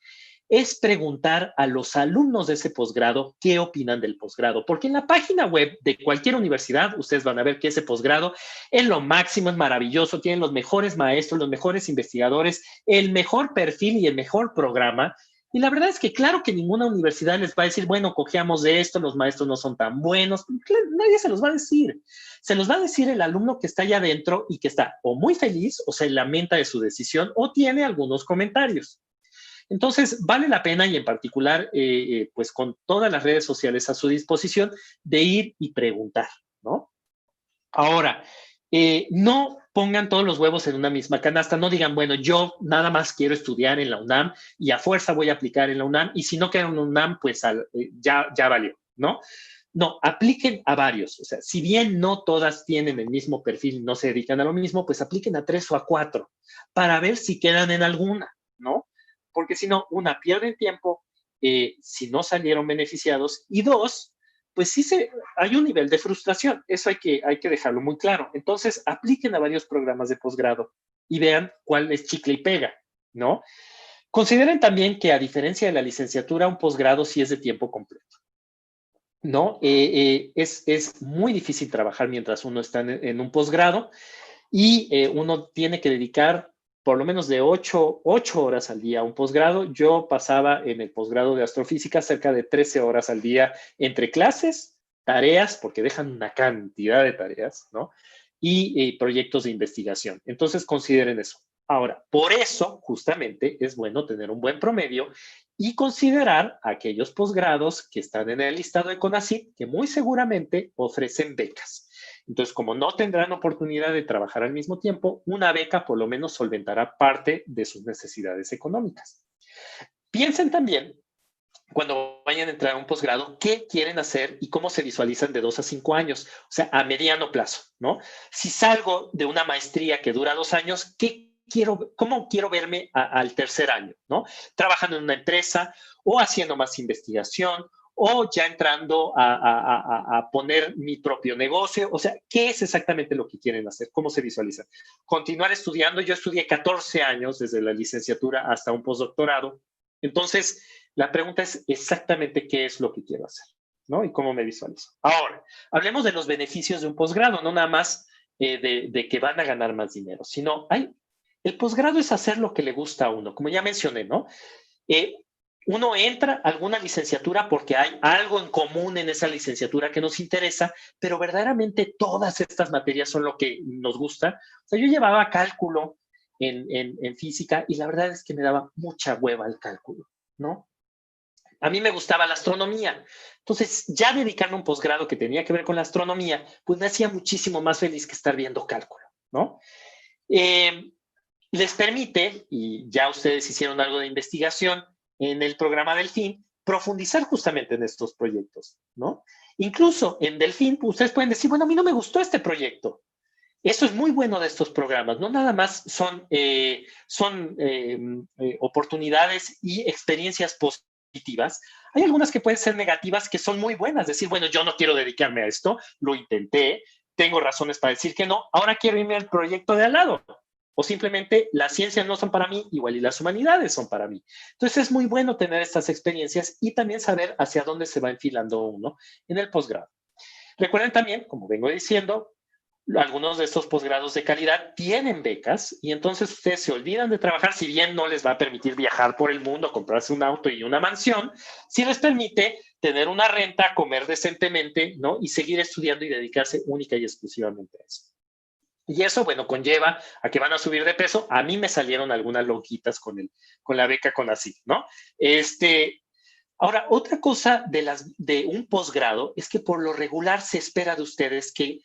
es preguntar a los alumnos de ese posgrado qué opinan del posgrado, porque en la página web de cualquier universidad ustedes van a ver que ese posgrado es lo máximo, es maravilloso, tienen los mejores maestros, los mejores investigadores, el mejor perfil y el mejor programa. Y la verdad es que claro que ninguna universidad les va a decir, bueno, cojeamos de esto, los maestros no son tan buenos. Nadie se los va a decir. Se los va a decir el alumno que está allá adentro y que está o muy feliz o se lamenta de su decisión o tiene algunos comentarios. Entonces, vale la pena, y en particular, pues con todas las redes sociales a su disposición, de ir y preguntar, ¿no? Ahora, no pongan todos los huevos en una misma canasta. No digan, bueno, yo nada más quiero estudiar en la UNAM y a fuerza voy a aplicar en la UNAM, y si no queda en la UNAM, pues ya valió, ¿no? No, apliquen a varios. O sea, si bien no todas tienen el mismo perfil, no se dedican a lo mismo, pues apliquen a 3 o a 4 para ver si quedan en alguna, ¿no? Porque si no, una, pierden tiempo si no salieron beneficiados, y dos, pues sí hay un nivel de frustración. Eso hay que dejarlo muy claro. Entonces, apliquen a varios programas de posgrado y vean cuál es chicle y pega, ¿no? Consideren también que, a diferencia de la licenciatura, un posgrado sí es de tiempo completo, ¿no? Es muy difícil trabajar mientras uno está en un posgrado, y uno tiene que dedicar por lo menos de 8 horas al día a un posgrado. Yo pasaba en el posgrado de astrofísica cerca de 13 horas al día entre clases, tareas, porque dejan una cantidad de tareas, ¿no? Y proyectos de investigación. Entonces, consideren eso. Ahora, por eso, justamente, es bueno tener un buen promedio y considerar aquellos posgrados que están en el listado de CONACYT, que muy seguramente ofrecen becas. Entonces, como no tendrán oportunidad de trabajar al mismo tiempo, una beca por lo menos solventará parte de sus necesidades económicas. Piensen también, cuando vayan a entrar a un posgrado, qué quieren hacer y cómo se visualizan de 2 a 5 años, o sea, a mediano plazo, ¿no? Si salgo de una maestría que dura 2 años, ¿cómo quiero verme al tercer año, ¿no? Trabajando en una empresa o haciendo más investigación, o ya entrando a poner mi propio negocio. O sea, ¿qué es exactamente lo que quieren hacer? ¿Cómo se visualizan? Continuar estudiando. Yo estudié 14 años desde la licenciatura hasta un postdoctorado. Entonces, la pregunta es exactamente qué es lo que quiero hacer, ¿no? Y cómo me visualizo. Ahora, hablemos de los beneficios de un posgrado, no nada más de que van a ganar más dinero, sino el posgrado es hacer lo que le gusta a uno, como ya mencioné, ¿no? Uno entra a alguna licenciatura porque hay algo en común en esa licenciatura que nos interesa, pero verdaderamente todas estas materias son lo que nos gusta. O sea, yo llevaba cálculo en física y la verdad es que me daba mucha hueva el cálculo, ¿no? A mí me gustaba la astronomía. Entonces, ya dedicarme a un posgrado que tenía que ver con la astronomía, pues me hacía muchísimo más feliz que estar viendo cálculo, ¿no? Les permite, y ya ustedes hicieron algo de investigación en el programa Delfín, profundizar justamente en estos proyectos, ¿no? Incluso en Delfín, ustedes pueden decir, bueno, a mí no me gustó este proyecto. Eso es muy bueno de estos programas. No nada más son oportunidades y experiencias positivas. Hay algunas que pueden ser negativas que son muy buenas. Decir, bueno, yo no quiero dedicarme a esto, lo intenté, tengo razones para decir que no, ahora quiero irme al proyecto de al lado. O simplemente las ciencias no son para mí, igual y las humanidades son para mí. Entonces es muy bueno tener estas experiencias y también saber hacia dónde se va enfilando uno en el posgrado. Recuerden también, como vengo diciendo, algunos de estos posgrados de calidad tienen becas y entonces ustedes se olvidan de trabajar, si bien no les va a permitir viajar por el mundo, comprarse un auto y una mansión, sí les permite tener una renta, comer decentemente, ¿no? Y seguir estudiando y dedicarse única y exclusivamente a eso. Y eso, bueno, conlleva a que van a subir de peso. A mí me salieron algunas lonjitas con la beca CONACYT, ¿no? Ahora, otra cosa de un posgrado es que por lo regular se espera de ustedes que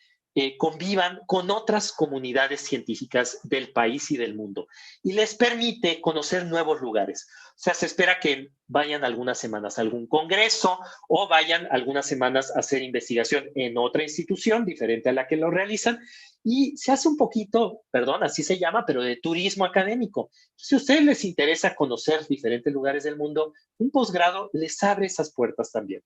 convivan con otras comunidades científicas del país y del mundo y les permite conocer nuevos lugares. O sea, se espera que vayan algunas semanas a algún congreso o vayan algunas semanas a hacer investigación en otra institución diferente a la que lo realizan y se hace un poquito, perdón, así se llama, pero de turismo académico. Si a ustedes les interesa conocer diferentes lugares del mundo, un posgrado les abre esas puertas también.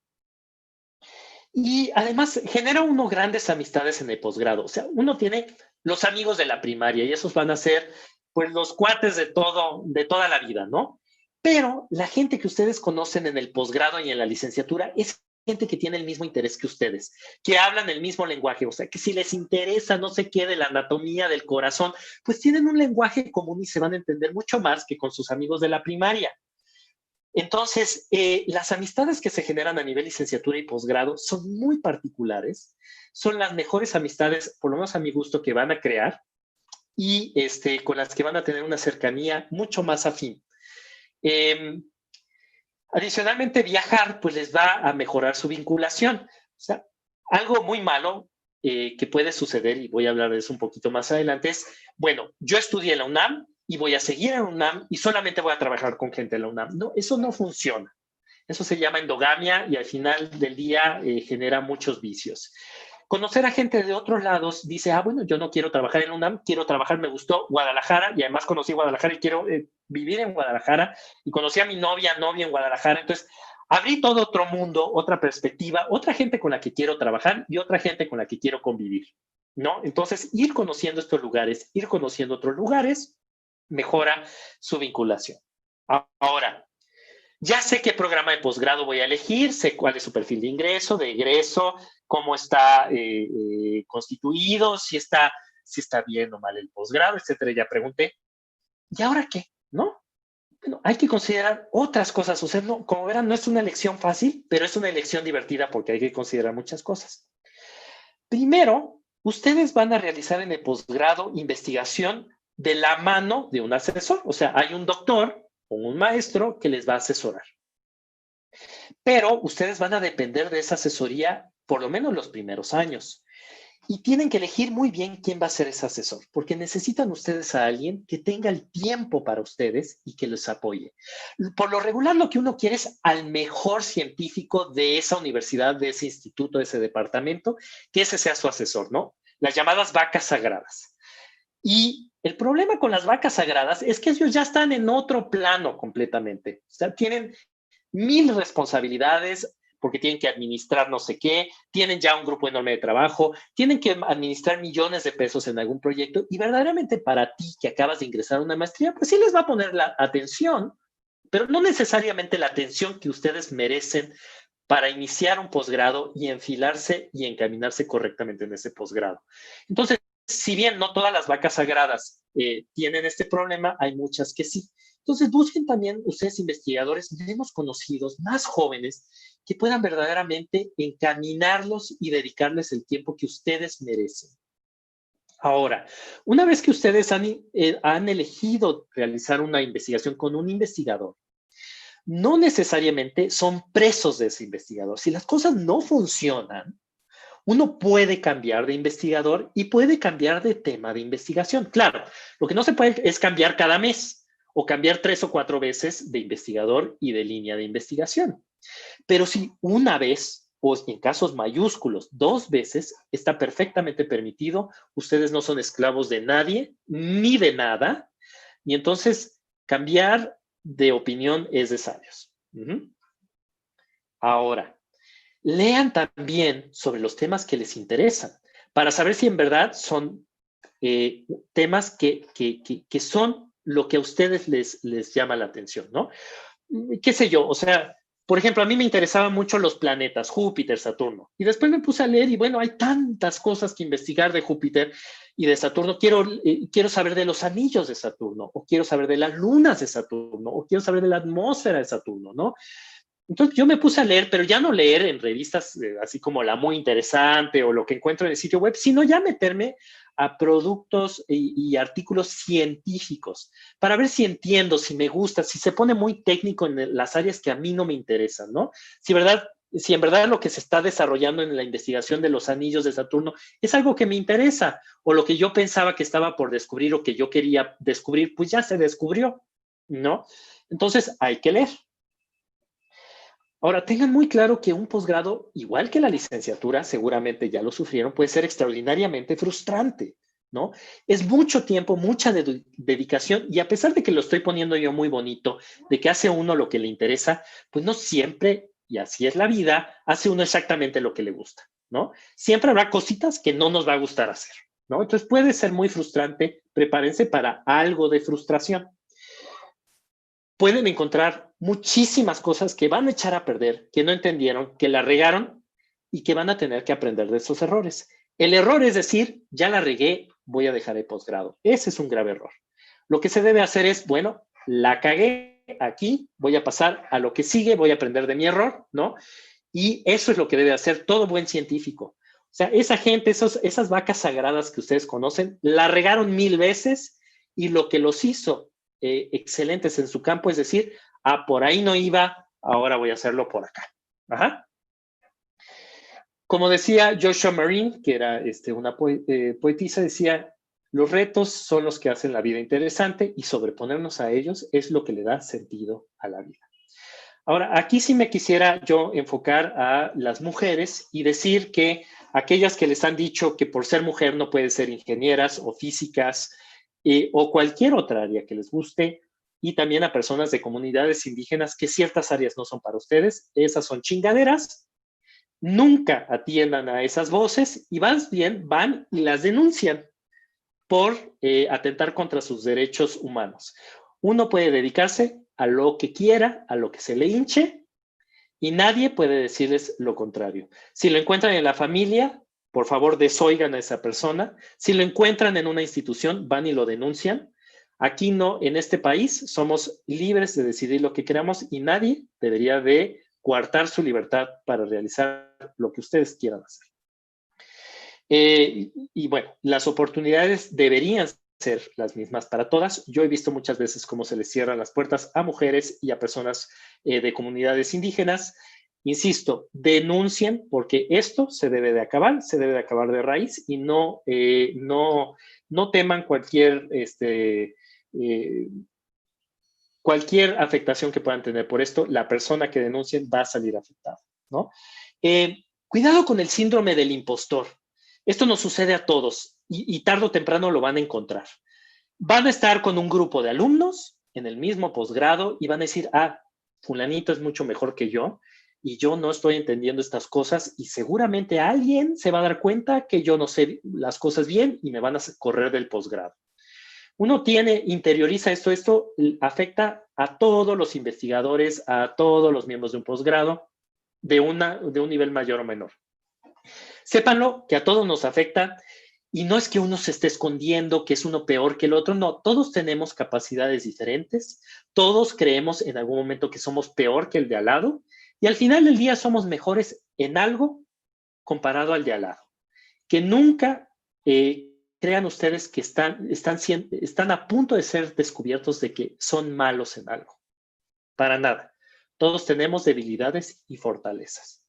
Y además genera uno grandes amistades en el posgrado. O sea, uno tiene los amigos de la primaria y esos van a ser pues los cuates de toda la vida, ¿no? Pero la gente que ustedes conocen en el posgrado y en la licenciatura es gente que tiene el mismo interés que ustedes, que hablan el mismo lenguaje, o sea, que si les interesa no sé qué de la anatomía del corazón, pues tienen un lenguaje común y se van a entender mucho más que con sus amigos de la primaria. Entonces, las amistades que se generan a nivel licenciatura y posgrado son muy particulares, son las mejores amistades, por lo menos a mi gusto, que van a crear y con las que van a tener una cercanía mucho más afín. Adicionalmente, viajar pues les va a mejorar su vinculación. O sea, algo muy malo que puede suceder, y voy a hablar de eso un poquito más adelante, es, bueno, yo estudié en la UNAM y voy a seguir en la UNAM y solamente voy a trabajar con gente de la UNAM. No, eso no funciona. Eso se llama endogamia y al final del día genera muchos vicios. Conocer a gente de otros lados dice, bueno, yo no quiero trabajar en la UNAM, quiero trabajar, me gustó Guadalajara y además conocí Guadalajara y quiero vivir en Guadalajara y conocí a mi novia en Guadalajara. Entonces, abrí todo otro mundo, otra perspectiva, otra gente con la que quiero trabajar y otra gente con la que quiero convivir, ¿no? Entonces, ir conociendo estos lugares, ir conociendo otros lugares, mejora su vinculación. Ahora, ya sé qué programa de posgrado voy a elegir, sé cuál es su perfil de ingreso, de egreso, cómo está constituido, si está bien o mal el posgrado, etcétera. Ya pregunté. ¿Y ahora qué? ¿No? Bueno, hay que considerar otras cosas. O sea, no, como verán, no es una elección fácil, pero es una elección divertida porque hay que considerar muchas cosas. Primero, ustedes van a realizar en el posgrado investigación de la mano de un asesor. O sea, hay un doctor o un maestro que les va a asesorar. Pero ustedes van a depender de esa asesoría por lo menos los primeros años. Y tienen que elegir muy bien quién va a ser ese asesor, porque necesitan ustedes a alguien que tenga el tiempo para ustedes y que les apoye. Por lo regular, lo que uno quiere es al mejor científico de esa universidad, de ese instituto, de ese departamento, que ese sea su asesor, ¿no? Las llamadas vacas sagradas. Y el problema con las vacas sagradas es que ellos ya están en otro plano completamente. O sea, tienen 1000 responsabilidades porque tienen que administrar no sé qué, tienen ya un grupo enorme de trabajo, tienen que administrar millones de pesos en algún proyecto y verdaderamente para ti que acabas de ingresar a una maestría, pues sí les va a poner la atención, pero no necesariamente la atención que ustedes merecen para iniciar un posgrado y enfilarse y encaminarse correctamente en ese posgrado. Entonces, si bien no todas las vacas sagradas tienen este problema, hay muchas que sí. Entonces, busquen también ustedes investigadores menos conocidos, más jóvenes, que puedan verdaderamente encaminarlos y dedicarles el tiempo que ustedes merecen. Ahora, una vez que ustedes han elegido realizar una investigación con un investigador, no necesariamente son presos de ese investigador. Si las cosas no funcionan, uno puede cambiar de investigador y puede cambiar de tema de investigación. Claro, lo que no se puede es cambiar cada mes o cambiar 3 o 4 veces de investigador y de línea de investigación. Pero si una vez, o en casos mayúsculos, 2 veces, está perfectamente permitido. Ustedes no son esclavos de nadie ni de nada. Y entonces cambiar de opinión es de sabios. Ahora, lean también sobre los temas que les interesan para saber si en verdad son temas que son lo que a ustedes les llama la atención, ¿no? ¿Qué sé yo? O sea, por ejemplo, a mí me interesaban mucho los planetas, Júpiter, Saturno. Y después me puse a leer y bueno, hay tantas cosas que investigar de Júpiter y de Saturno. Quiero saber de los anillos de Saturno, o quiero saber de las lunas de Saturno, o quiero saber de la atmósfera de Saturno, ¿no? Entonces yo me puse a leer, pero ya no leer en revistas así como La Muy Interesante o lo que encuentro en el sitio web, sino ya meterme a productos y artículos científicos para ver si entiendo, si me gusta, si se pone muy técnico en las áreas que a mí no me interesan, ¿no? Si en verdad lo que se está desarrollando en la investigación de los anillos de Saturno es algo que me interesa, o lo que yo pensaba que estaba por descubrir o que yo quería descubrir, pues ya se descubrió, ¿no? Entonces hay que leer. Ahora, tengan muy claro que un posgrado, igual que la licenciatura, seguramente ya lo sufrieron, puede ser extraordinariamente frustrante, ¿no? Es mucho tiempo, mucha dedicación, y a pesar de que lo estoy poniendo yo muy bonito, de que hace uno lo que le interesa, pues no siempre, y así es la vida, hace uno exactamente lo que le gusta, ¿no? Siempre habrá cositas que no nos va a gustar hacer, ¿no? Entonces puede ser muy frustrante. Prepárense para algo de frustración. Pueden encontrar muchísimas cosas que van a echar a perder, que no entendieron, que la regaron y que van a tener que aprender de esos errores. El error es decir, ya la regué, voy a dejar el posgrado. Ese es un grave error. Lo que se debe hacer es, bueno, la cagué aquí, voy a pasar a lo que sigue, voy a aprender de mi error, ¿no? Y eso es lo que debe hacer todo buen científico. O sea, esa gente, esas vacas sagradas que ustedes conocen, la regaron 1000 veces y lo que los hizo excelentes en su campo, es decir, por ahí no iba, ahora voy a hacerlo por acá. Ajá. Como decía Joshua Marine, que era una poetisa, decía, los retos son los que hacen la vida interesante y sobreponernos a ellos es lo que le da sentido a la vida. Ahora, aquí sí me quisiera yo enfocar a las mujeres y decir que aquellas que les han dicho que por ser mujer no pueden ser ingenieras o físicas, o cualquier otra área que les guste, y también a personas de comunidades indígenas que ciertas áreas no son para ustedes, esas son chingaderas. Nunca atiendan a esas voces y van y las denuncian por atentar contra sus derechos humanos. Uno puede dedicarse a lo que quiera, a lo que se le hinche, y nadie puede decirles lo contrario. Si lo encuentran en la familia, por favor, desoigan a esa persona. Si lo encuentran en una institución, van y lo denuncian. Aquí no, en este país, somos libres de decidir lo que queramos y nadie debería de coartar su libertad para realizar lo que ustedes quieran hacer. Y bueno, las oportunidades deberían ser las mismas para todas. Yo he visto muchas veces cómo se les cierran las puertas a mujeres y a personas de comunidades indígenas. Insisto, denuncien porque esto se debe de acabar de raíz y no teman cualquier afectación que puedan tener por esto. La persona que denuncien va a salir afectada, ¿no? Cuidado con el síndrome del impostor. Esto nos sucede a todos y tarde o temprano lo van a encontrar. Van a estar con un grupo de alumnos en el mismo posgrado y van a decir, fulanito es mucho mejor que yo y yo no estoy entendiendo estas cosas y seguramente alguien se va a dar cuenta que yo no sé las cosas bien y me van a correr del posgrado. Uno interioriza esto afecta a todos los investigadores, a todos los miembros de un posgrado de un nivel mayor o menor. Sépanlo que a todos nos afecta Y no es que uno se esté escondiendo, que es uno peor que el otro, no, todos tenemos capacidades diferentes, todos creemos en algún momento que somos peor que el de al lado, y al final del día somos mejores en algo comparado al de al lado. Que nunca crean ustedes que están a punto de ser descubiertos de que son malos en algo. Para nada. Todos tenemos debilidades y fortalezas.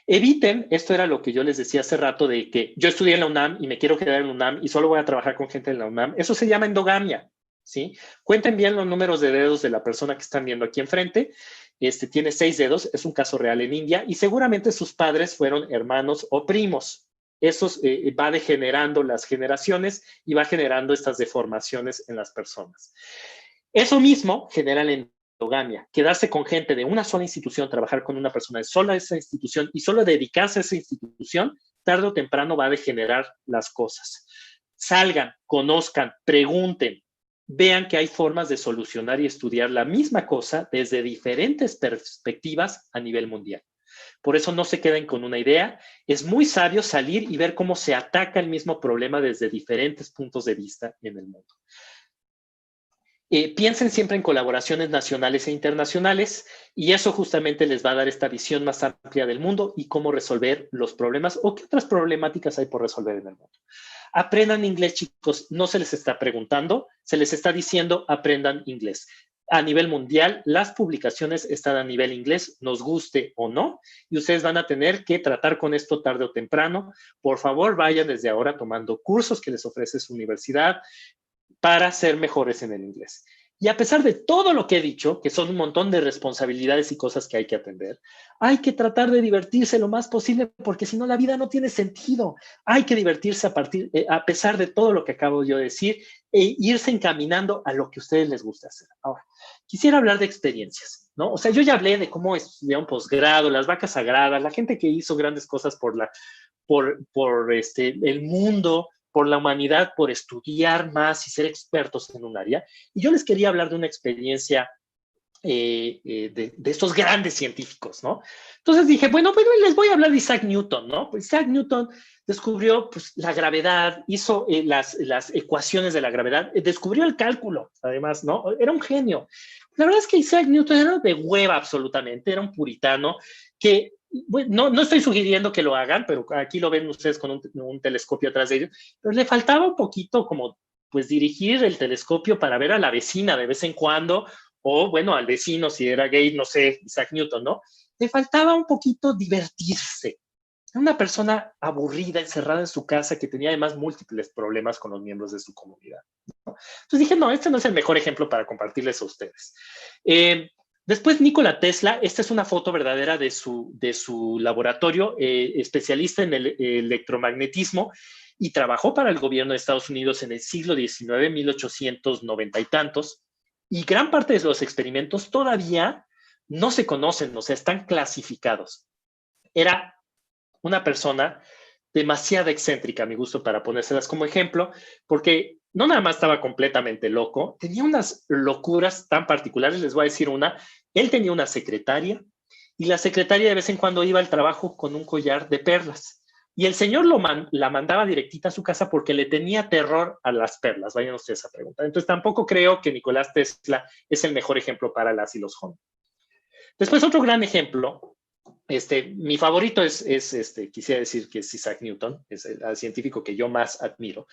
Eviten, esto era lo que yo les decía hace rato, de que yo estudié en la UNAM y me quiero quedar en la UNAM y solo voy a trabajar con gente en la UNAM. Eso se llama endogamia, ¿sí? Cuenten bien los números de dedos de la persona que están viendo aquí enfrente. Tiene 6 dedos, es un caso real en India, y seguramente sus padres fueron hermanos o primos. Eso va degenerando las generaciones y va generando estas deformaciones en las personas. Eso mismo genera la endogamia, quedarse con gente de una sola institución, trabajar con una persona de sola esa institución y solo dedicarse a esa institución, tarde o temprano va a degenerar las cosas. Salgan, conozcan, pregunten, vean que hay formas de solucionar y estudiar la misma cosa desde diferentes perspectivas a nivel mundial. Por eso no se queden con una idea. Es muy sabio salir y ver cómo se ataca el mismo problema desde diferentes puntos de vista en el mundo. Piensen siempre en colaboraciones nacionales e internacionales y eso justamente les va a dar esta visión más amplia del mundo y cómo resolver los problemas o qué otras problemáticas hay por resolver en el mundo. Aprendan inglés, chicos. No se les está preguntando, se les está diciendo aprendan inglés. A nivel mundial, las publicaciones están a nivel inglés, nos guste o no, y ustedes van a tener que tratar con esto tarde o temprano. Por favor, vayan desde ahora tomando cursos que les ofrece su universidad para ser mejores en el inglés. Y a pesar de todo lo que he dicho, que son un montón de responsabilidades y cosas que hay que atender, hay que tratar de divertirse lo más posible porque si no la vida no tiene sentido. Hay que divertirse a pesar de todo lo que acabo yo de decir e irse encaminando a lo que a ustedes les gusta hacer. Ahora, quisiera hablar de experiencias, ¿no? O sea, yo ya hablé de cómo estudiar un posgrado, las vacas sagradas, la gente que hizo grandes cosas por el mundo, por la humanidad, por estudiar más y ser expertos en un área. Y yo les quería hablar de una experiencia de estos grandes científicos, ¿no? Entonces dije, bueno, les voy a hablar de Isaac Newton, ¿no? Pues Isaac Newton descubrió pues, la gravedad, hizo las ecuaciones de la gravedad, descubrió el cálculo, además, ¿no? Era un genio. La verdad es que Isaac Newton era de hueva absolutamente, era un puritano que bueno, no estoy sugiriendo que lo hagan, pero aquí lo ven ustedes con un telescopio atrás de ellos, pero le faltaba un poquito como pues dirigir el telescopio para ver a la vecina de vez en cuando, o bueno, al vecino si era gay, no sé, Isaac Newton, ¿no? Le faltaba un poquito divertirse. Era una persona aburrida, encerrada en su casa, que tenía además múltiples problemas con los miembros de su comunidad, ¿no? Entonces dije, no, este no es el mejor ejemplo para compartirles a ustedes. Después, Nikola Tesla, esta es una foto verdadera de su laboratorio, especialista en el electromagnetismo, y trabajó para el gobierno de Estados Unidos en el siglo XIX, 1890 y tantos, y gran parte de los experimentos todavía no se conocen, o sea, están clasificados. Era una persona demasiado excéntrica, a mi gusto, para ponérselas como ejemplo, porque no nada más estaba completamente loco, tenía unas locuras tan particulares. Les voy a decir una. Él tenía una secretaria y la secretaria de vez en cuando iba al trabajo con un collar de perlas. Y el señor la mandaba directita a su casa porque le tenía terror a las perlas. Vayan ustedes a preguntar. Entonces tampoco creo que Nicolás Tesla es el mejor ejemplo para las y los jóvenes. Después otro gran ejemplo. Mi favorito quisiera decir que es Isaac Newton, es el científico que yo más admiro.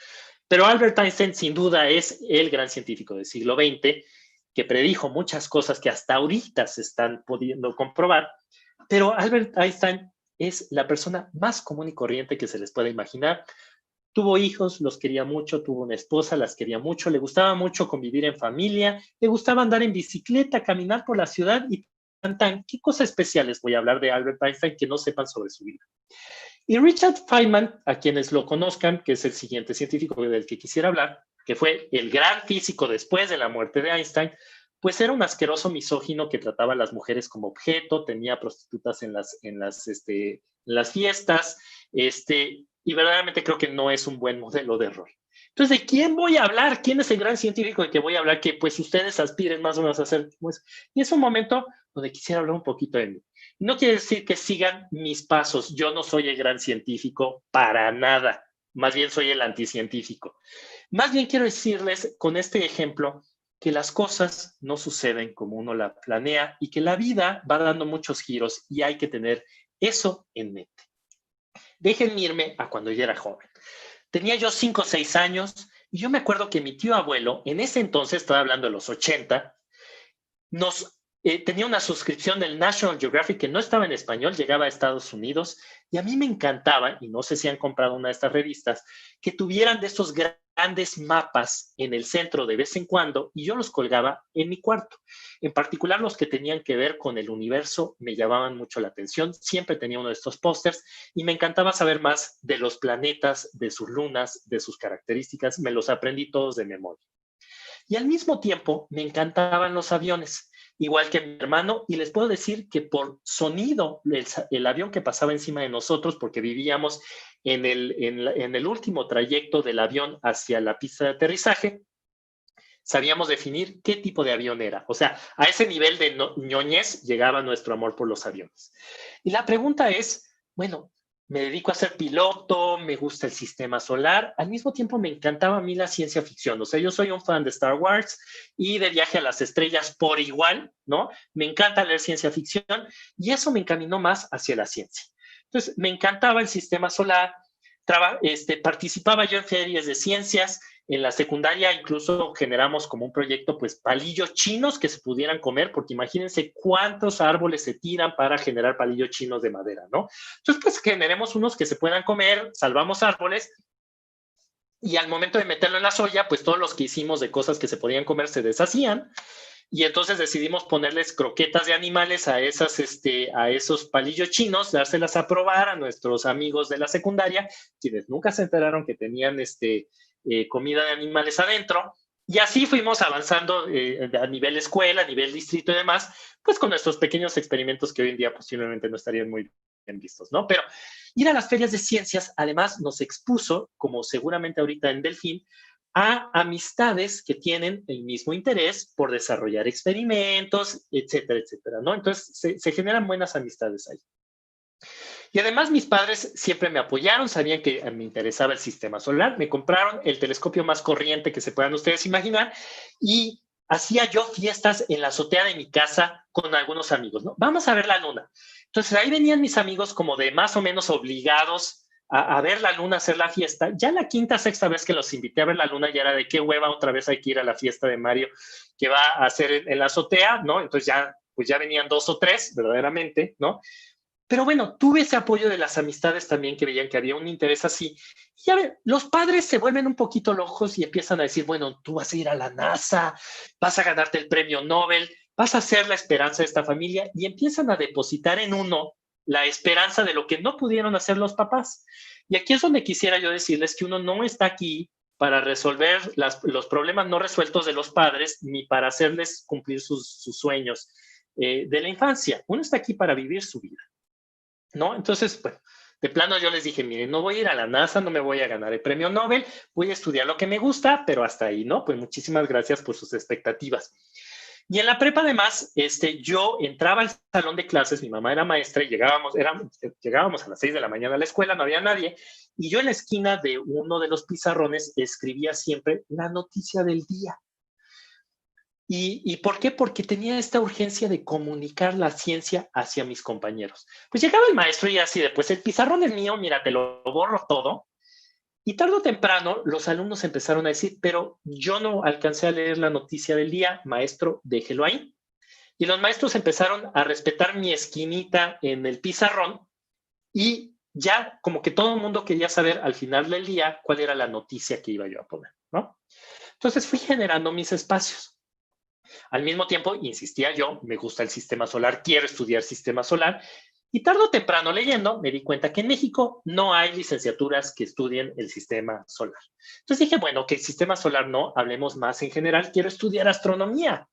Pero Albert Einstein sin duda es el gran científico del siglo XX que predijo muchas cosas que hasta ahorita se están pudiendo comprobar. Pero Albert Einstein es la persona más común y corriente que se les pueda imaginar. Tuvo hijos, los quería mucho, tuvo una esposa, las quería mucho, le gustaba mucho convivir en familia, le gustaba andar en bicicleta, caminar por la ciudad y ¿qué cosas especiales voy a hablar de Albert Einstein que no sepan sobre su vida? Y Richard Feynman, a quienes lo conozcan, que es el siguiente científico del que quisiera hablar, que fue el gran físico después de la muerte de Einstein, pues era un asqueroso misógino que trataba a las mujeres como objeto, tenía prostitutas en las fiestas, y verdaderamente creo que no es un buen modelo de rol. Entonces, ¿de quién voy a hablar? ¿Quién es el gran científico de que voy a hablar que pues ustedes aspiren más o menos a hacer? Pues, y es un momento donde quisiera hablar un poquito de mí. No quiere decir que sigan mis pasos. Yo no soy el gran científico para nada. más bien soy el anticientífico. Más bien quiero decirles con este ejemplo que las cosas no suceden como uno la planea y que la vida va dando muchos giros y hay que tener eso en mente. Déjenme irme a cuando yo era joven. Tenía yo 5 o 6 años y yo me acuerdo que mi tío abuelo, en ese entonces, estaba hablando de los 80, tenía una suscripción del National Geographic que no estaba en español, llegaba a Estados Unidos, y a mí me encantaba, y no sé si han comprado una de estas revistas, que tuvieran de estos grandes mapas en el centro de vez en cuando, y yo los colgaba en mi cuarto. En particular, los que tenían que ver con el universo me llamaban mucho la atención. Siempre tenía uno de estos pósters, y me encantaba saber más de los planetas, de sus lunas, de sus características. Me los aprendí todos de memoria. Y al mismo tiempo, me encantaban los aviones, igual que mi hermano, y les puedo decir que por sonido, el avión que pasaba encima de nosotros, porque vivíamos en el último trayecto del avión hacia la pista de aterrizaje, sabíamos definir qué tipo de avión era. O sea, a ese nivel de ñoñez llegaba nuestro amor por los aviones. Y la pregunta es, bueno, me dedico a ser piloto, me gusta el sistema solar, al mismo tiempo me encantaba a mí la ciencia ficción, o sea, yo soy un fan de Star Wars y de Viaje a las Estrellas por igual, ¿no? Me encanta leer ciencia ficción y eso me encaminó más hacia la ciencia. Entonces, me encantaba el sistema solar, participaba yo en ferias de ciencias. En la secundaria incluso generamos como un proyecto, pues, palillos chinos que se pudieran comer, porque imagínense cuántos árboles se tiran para generar palillos chinos de madera, ¿no? Entonces, pues, generemos unos que se puedan comer, salvamos árboles, y al momento de meterlo en la soya, pues, todos los que hicimos de cosas que se podían comer se deshacían, y entonces decidimos ponerles croquetas de animales a esos palillos chinos, dárselas a probar a nuestros amigos de la secundaria, quienes nunca se enteraron que tenían comida de animales adentro, y así fuimos avanzando a nivel escuela, a nivel distrito y demás, pues con nuestros pequeños experimentos que hoy en día posiblemente no estarían muy bien vistos, ¿no? Pero ir a las ferias de ciencias además nos expuso, como seguramente ahorita en Delfín, a amistades que tienen el mismo interés por desarrollar experimentos, etcétera, etcétera, ¿no? Entonces se generan buenas amistades ahí. Y además mis padres siempre me apoyaron, sabían que me interesaba el sistema solar, me compraron el telescopio más corriente que se puedan ustedes imaginar y hacía yo fiestas en la azotea de mi casa con algunos amigos, ¿no? Vamos a ver la luna. Entonces ahí venían mis amigos como de más o menos obligados a ver la luna, a hacer la fiesta. Ya la quinta, sexta vez que los invité a ver la luna ya era de qué hueva, otra vez hay que ir a la fiesta de Mario que va a hacer en la azotea, ¿no? Entonces ya venían 2 o 3 verdaderamente, ¿no? Pero bueno, tuve ese apoyo de las amistades también que veían que había un interés así. Y a ver, los padres se vuelven un poquito locos y empiezan a decir, bueno, tú vas a ir a la NASA, vas a ganarte el premio Nobel, vas a ser la esperanza de esta familia y empiezan a depositar en uno la esperanza de lo que no pudieron hacer los papás. Y aquí es donde quisiera yo decirles que uno no está aquí para resolver los problemas no resueltos de los padres ni para hacerles cumplir sus sueños de la infancia. Uno está aquí para vivir su vida, ¿no? Entonces, bueno, de plano yo les dije, miren, no voy a ir a la NASA, no me voy a ganar el premio Nobel, voy a estudiar lo que me gusta, pero hasta ahí, ¿no? Pues muchísimas gracias por sus expectativas. Y en la prepa, además, yo entraba al salón de clases, mi mamá era maestra y llegábamos a las 6 de la mañana a la escuela, no había nadie, y yo en la esquina de uno de los pizarrones escribía siempre la noticia del día. ¿Y por qué? Porque tenía esta urgencia de comunicar la ciencia hacia mis compañeros. Pues llegaba el maestro y así de, pues el pizarrón es mío, mira, te lo borro todo. Y tarde o temprano los alumnos empezaron a decir, pero yo no alcancé a leer la noticia del día, maestro, déjelo ahí. Y los maestros empezaron a respetar mi esquinita en el pizarrón y ya como que todo el mundo quería saber al final del día cuál era la noticia que iba yo a poner, ¿no? Entonces fui generando mis espacios. Al mismo tiempo, insistía yo, me gusta el sistema solar, quiero estudiar sistema solar, y tarde o temprano leyendo me di cuenta que en México no hay licenciaturas que estudien el sistema solar. Entonces dije, bueno, que el sistema solar no, hablemos más en general, quiero estudiar astronomía.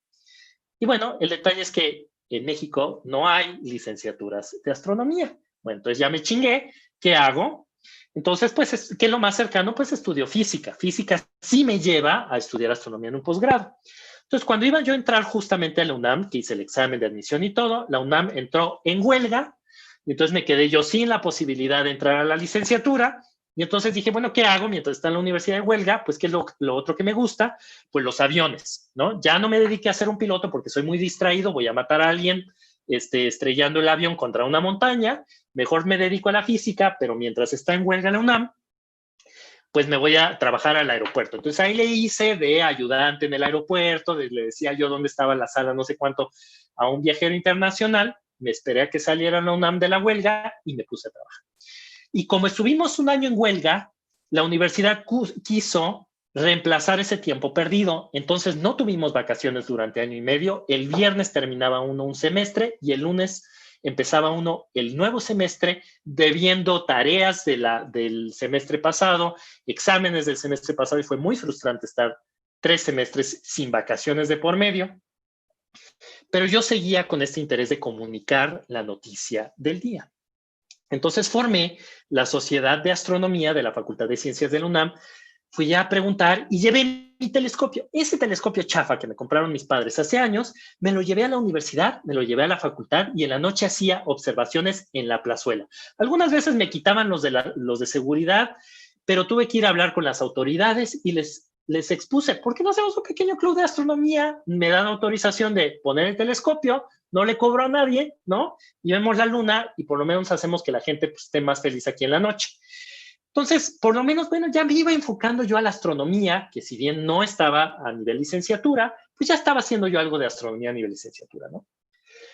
Y bueno, el detalle es que en México no hay licenciaturas de astronomía. Bueno, entonces ya me chingué, ¿qué hago? Entonces, pues, ¿qué es lo más cercano? Pues estudio física. Física sí me lleva a estudiar astronomía en un posgrado. Entonces, cuando iba yo a entrar justamente a la UNAM, que hice el examen de admisión y todo, la UNAM entró en huelga, y entonces me quedé yo sin la posibilidad de entrar a la licenciatura, Y entonces dije, bueno, ¿qué hago mientras está en la universidad de huelga? Pues, ¿qué es lo otro que me gusta? Pues los aviones, ¿no? Ya no me dediqué a ser un piloto porque soy muy distraído, voy a matar a alguien estrellando el avión contra una montaña. Mejor me dedico a la física, pero mientras está en huelga la UNAM, pues me voy a trabajar al aeropuerto. Entonces ahí le hice de ayudante en el aeropuerto, le decía yo dónde estaba la sala, no sé cuánto, a un viajero internacional. Me esperé a que saliera la UNAM de la huelga y me puse a trabajar. Y como estuvimos un año en huelga, la universidad quiso reemplazar ese tiempo perdido. Entonces no tuvimos vacaciones durante año y medio. El viernes terminaba uno un semestre y el lunes empezaba uno el nuevo semestre debiendo tareas del semestre pasado, exámenes del semestre pasado, y fue muy frustrante estar 3 semestres sin vacaciones de por medio. Pero yo seguía con este interés de comunicar la noticia del día. Entonces formé la Sociedad de Astronomía de la Facultad de Ciencias de la UNAM. Fui a preguntar y llevé mi telescopio. Ese telescopio chafa que me compraron mis padres hace años, me lo llevé a la universidad, me lo llevé a la facultad y en la noche hacía observaciones en la plazuela. Algunas veces me quitaban los de seguridad, pero tuve que ir a hablar con las autoridades y les expuse, ¿por qué no hacemos un pequeño club de astronomía? Me dan autorización de poner el telescopio, no le cobro a nadie, ¿no? Y vemos la luna y por lo menos hacemos que la gente pues, esté más feliz aquí en la noche. Entonces, por lo menos, bueno, ya me iba enfocando yo a la astronomía, que si bien no estaba a nivel licenciatura, pues ya estaba haciendo yo algo de astronomía a nivel licenciatura, ¿no?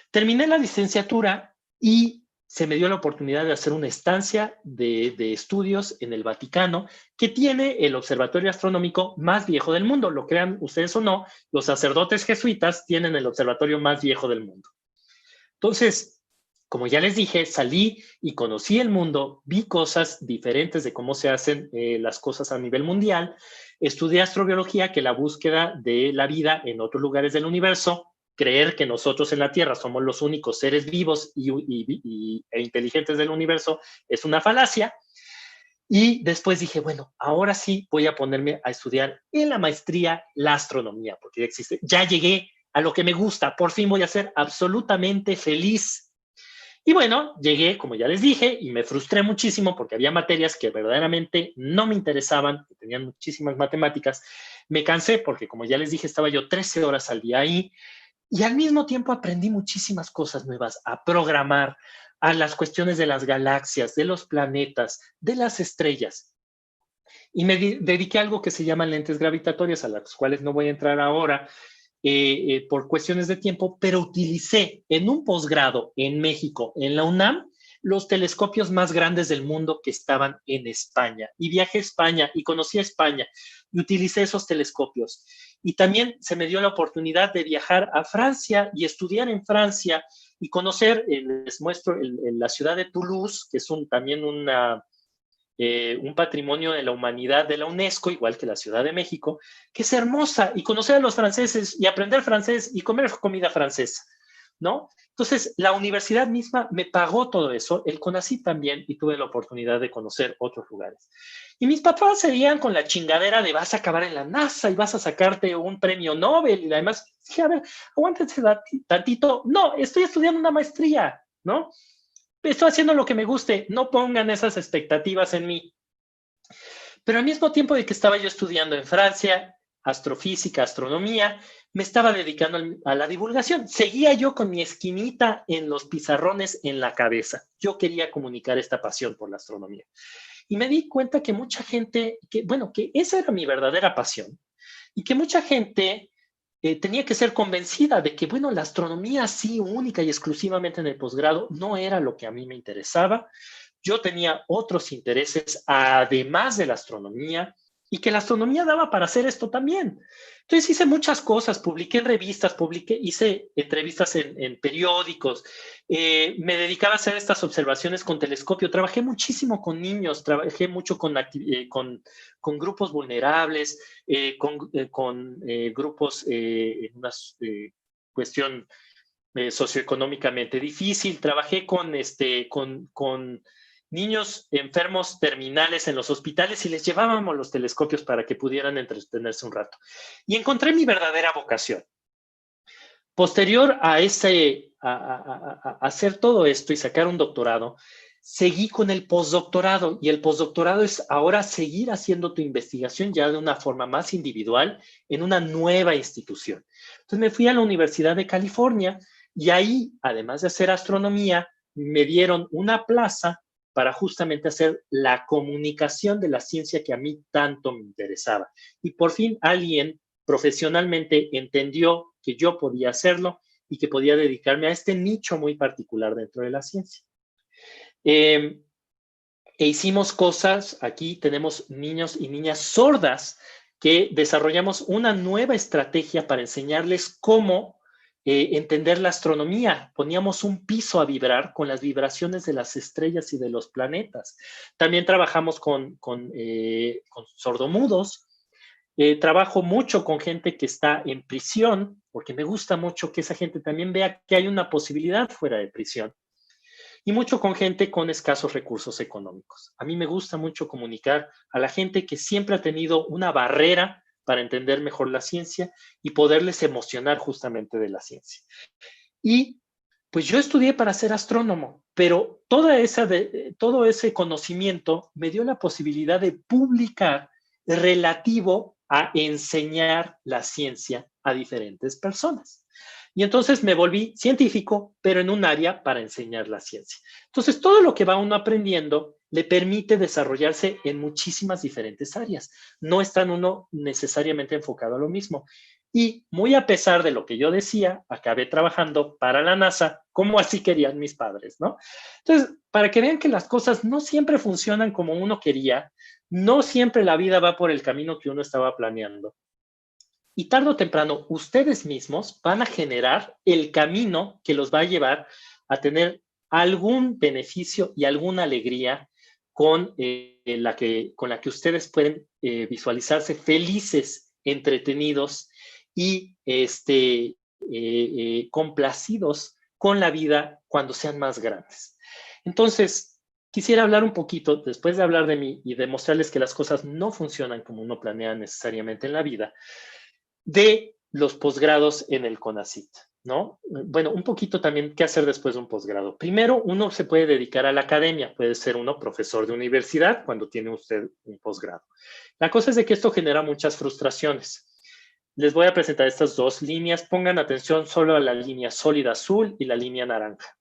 Terminé la licenciatura y se me dio la oportunidad de hacer una estancia de estudios en el Vaticano, que tiene el observatorio astronómico más viejo del mundo. Lo crean ustedes o no, los sacerdotes jesuitas tienen el observatorio más viejo del mundo. Entonces, como ya les dije, salí y conocí el mundo, vi cosas diferentes de cómo se hacen las cosas a nivel mundial, estudié astrobiología, que es la búsqueda de la vida en otros lugares del universo. Creer que nosotros en la Tierra somos los únicos seres vivos e inteligentes del universo es una falacia. Y después dije, bueno, ahora sí voy a ponerme a estudiar en la maestría la astronomía, porque ya existe. Ya llegué a lo que me gusta, por fin voy a ser absolutamente feliz. Y bueno, llegué, como ya les dije, y me frustré muchísimo porque había materias que verdaderamente no me interesaban, que tenían muchísimas matemáticas. Me cansé porque, como ya les dije, estaba yo 13 horas al día ahí. Y al mismo tiempo aprendí muchísimas cosas nuevas, a programar, a las cuestiones de las galaxias, de los planetas, de las estrellas. Y me dediqué a algo que se llama lentes gravitatorias, a las cuales no voy a entrar ahora por cuestiones de tiempo, pero utilicé en un posgrado en México, en la UNAM, los telescopios más grandes del mundo que estaban en España. Y viajé a España y conocí a España y utilicé esos telescopios. Y también se me dio la oportunidad de viajar a Francia y estudiar en Francia y conocer, les muestro, la ciudad de Toulouse, que es también un patrimonio de la humanidad de la UNESCO, igual que la Ciudad de México, que es hermosa, y conocer a los franceses y aprender francés y comer comida francesa, ¿no? Entonces, la universidad misma me pagó todo eso, el CONACYT también, y tuve la oportunidad de conocer otros lugares. Y mis papás seguían con la chingadera de vas a acabar en la NASA y vas a sacarte un premio Nobel, y además, dije, a ver, aguántense tantito, no, estoy estudiando una maestría, ¿no? Estoy haciendo lo que me guste, no pongan esas expectativas en mí. Pero al mismo tiempo de que estaba yo estudiando en Francia, astrofísica, astronomía, me estaba dedicando a la divulgación. Seguía yo con mi esquinita en los pizarrones en la cabeza. Yo quería comunicar esta pasión por la astronomía. Y me di cuenta que mucha gente, que esa era mi verdadera pasión y que mucha gente tenía que ser convencida de que, bueno, la astronomía así única y exclusivamente en el posgrado no era lo que a mí me interesaba. Yo tenía otros intereses además de la astronomía y que la astronomía daba para hacer esto también. Entonces hice muchas cosas, publiqué en revistas, hice entrevistas en periódicos, me dedicaba a hacer estas observaciones con telescopio, trabajé muchísimo con niños, trabajé mucho con grupos vulnerables, con grupos en una cuestión socioeconómicamente difícil, trabajé con niños enfermos terminales en los hospitales y les llevábamos los telescopios para que pudieran entretenerse un rato. Y encontré mi verdadera vocación. Posterior a hacer todo esto y sacar un doctorado, seguí con el postdoctorado, y el postdoctorado es ahora seguir haciendo tu investigación ya de una forma más individual en una nueva institución. Entonces me fui a la Universidad de California y ahí, además de hacer astronomía, me dieron una plaza para justamente hacer la comunicación de la ciencia que a mí tanto me interesaba. Y por fin alguien profesionalmente entendió que yo podía hacerlo y que podía dedicarme a este nicho muy particular dentro de la ciencia. E hicimos cosas, aquí tenemos niños y niñas sordas que desarrollamos una nueva estrategia para enseñarles cómo entender la astronomía. Poníamos un piso a vibrar con las vibraciones de las estrellas y de los planetas. También trabajamos con sordomudos. Trabajo mucho con gente que está en prisión, porque me gusta mucho que esa gente también vea que hay una posibilidad fuera de prisión. Y mucho con gente con escasos recursos económicos. A mí me gusta mucho comunicar a la gente que siempre ha tenido una barrera para entender mejor la ciencia y poderles emocionar justamente de la ciencia. Y pues yo estudié para ser astrónomo, pero todo ese conocimiento me dio la posibilidad de publicar relativo a enseñar la ciencia a diferentes personas. Y entonces me volví científico, pero en un área para enseñar la ciencia. Entonces, todo lo que va uno aprendiendo le permite desarrollarse en muchísimas diferentes áreas. No está uno necesariamente enfocado a lo mismo. Y muy a pesar de lo que yo decía, acabé trabajando para la NASA, como así querían mis padres, ¿no? Entonces, para que vean que las cosas no siempre funcionan como uno quería, no siempre la vida va por el camino que uno estaba planeando. Y tarde o temprano, ustedes mismos van a generar el camino que los va a llevar a tener algún beneficio y alguna alegría con la que ustedes pueden visualizarse felices, entretenidos y complacidos con la vida cuando sean más grandes. Entonces, quisiera hablar un poquito, después de hablar de mí y demostrarles que las cosas no funcionan como uno planea necesariamente en la vida, de los posgrados en el CONACYT, ¿no? Bueno, un poquito también qué hacer después de un posgrado. Primero, uno se puede dedicar a la academia, puede ser uno profesor de universidad cuando tiene usted un posgrado. La cosa es de que esto genera muchas frustraciones. Les voy a presentar estas dos líneas. Pongan atención solo a la línea sólida azul y la línea naranja.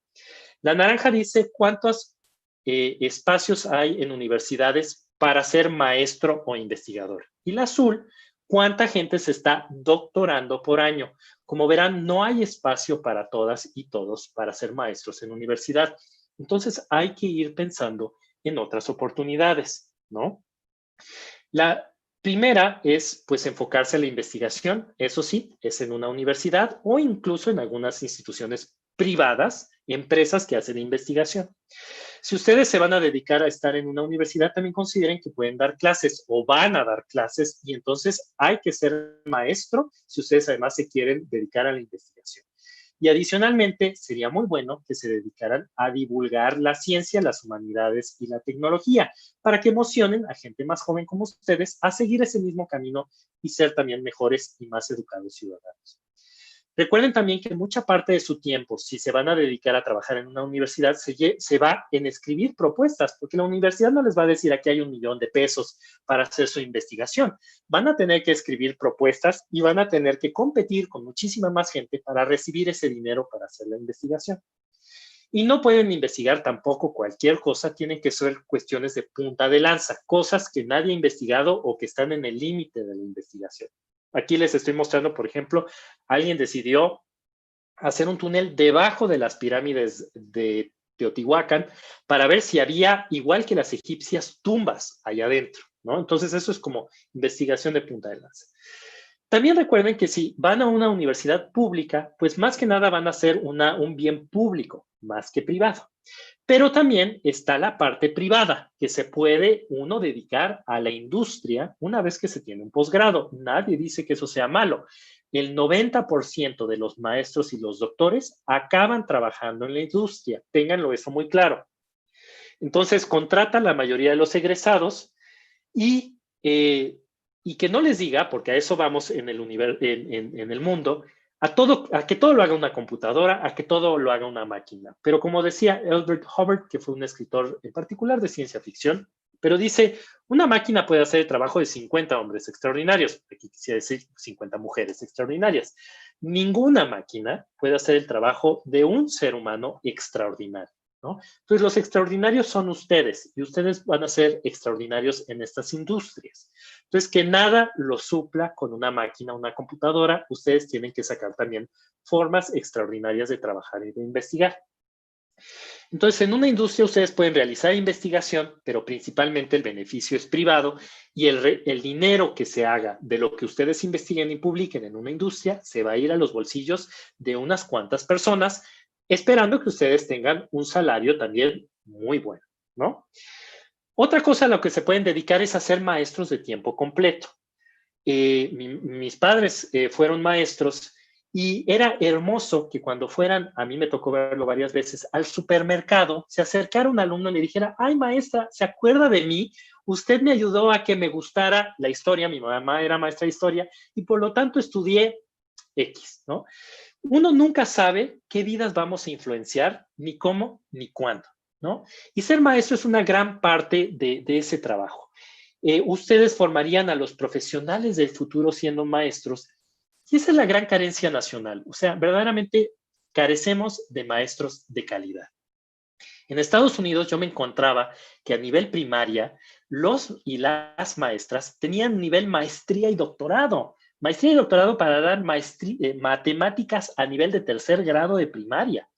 La naranja dice cuántos espacios hay en universidades para ser maestro o investigador. Y la azul, cuánta gente se está doctorando por año. Como verán, no hay espacio para todas y todos para ser maestros en universidad. Entonces hay que ir pensando en otras oportunidades, ¿no? La primera es, pues, enfocarse en la investigación. Eso sí, es en una universidad o incluso en algunas instituciones privadas, empresas que hacen investigación. Si ustedes se van a dedicar a estar en una universidad, también consideren que pueden dar clases o van a dar clases y entonces hay que ser maestro si ustedes además se quieren dedicar a la investigación. Y adicionalmente, sería muy bueno que se dedicaran a divulgar la ciencia, las humanidades y la tecnología para que emocionen a gente más joven como ustedes a seguir ese mismo camino y ser también mejores y más educados ciudadanos. Recuerden también que mucha parte de su tiempo, si se van a dedicar a trabajar en una universidad, se va en escribir propuestas, porque la universidad no les va a decir aquí hay $1,000,000 para hacer su investigación. Van a tener que escribir propuestas y van a tener que competir con muchísima más gente para recibir ese dinero para hacer la investigación. Y no pueden investigar tampoco cualquier cosa, tienen que ser cuestiones de punta de lanza, cosas que nadie ha investigado o que están en el límite de la investigación. Aquí les estoy mostrando, por ejemplo, alguien decidió hacer un túnel debajo de las pirámides de Teotihuacán para ver si había, igual que las egipcias, tumbas allá adentro, ¿no? Entonces, eso es como investigación de punta de lanza. También recuerden que si van a una universidad pública, pues más que nada van a ser un bien público, más que privado. Pero también está la parte privada, que se puede uno dedicar a la industria una vez que se tiene un posgrado. Nadie dice que eso sea malo. El 90% de los maestros y los doctores acaban trabajando en la industria. Ténganlo eso muy claro. Entonces, contratan la mayoría de los egresados y que no les diga, porque a eso vamos en el mundo, a que todo lo haga una computadora, a que todo lo haga una máquina. Pero como decía Elbert Hubbard, que fue un escritor en particular de ciencia ficción, pero dice, una máquina puede hacer el trabajo de 50 hombres extraordinarios. Aquí quisiera decir 50 mujeres extraordinarias. Ninguna máquina puede hacer el trabajo de un ser humano extraordinario, ¿no? Entonces, los extraordinarios son ustedes y ustedes van a ser extraordinarios en estas industrias. Entonces, que nada lo supla con una máquina, una computadora. Ustedes tienen que sacar también formas extraordinarias de trabajar y de investigar. Entonces, en una industria ustedes pueden realizar investigación, pero principalmente el beneficio es privado y el dinero que se haga de lo que ustedes investiguen y publiquen en una industria se va a ir a los bolsillos de unas cuantas personas, esperando que ustedes tengan un salario también muy bueno, ¿no? Otra cosa a lo que se pueden dedicar es a ser maestros de tiempo completo. Mis padres fueron maestros y era hermoso que cuando fueran, a mí me tocó verlo varias veces, al supermercado, se acercara un alumno y le dijera, ay maestra, ¿se acuerda de mí? Usted me ayudó a que me gustara la historia, mi mamá era maestra de historia y por lo tanto estudié X, ¿no? Uno nunca sabe qué vidas vamos a influenciar, ni cómo, ni cuándo, ¿no? Y ser maestro es una gran parte de ese trabajo. Ustedes formarían a los profesionales del futuro siendo maestros y esa es la gran carencia nacional. O sea, verdaderamente carecemos de maestros de calidad. En Estados Unidos yo me encontraba que a nivel primaria los y las maestras tenían nivel maestría y doctorado. Maestría y doctorado para dar matemáticas a nivel de tercer grado de primaria.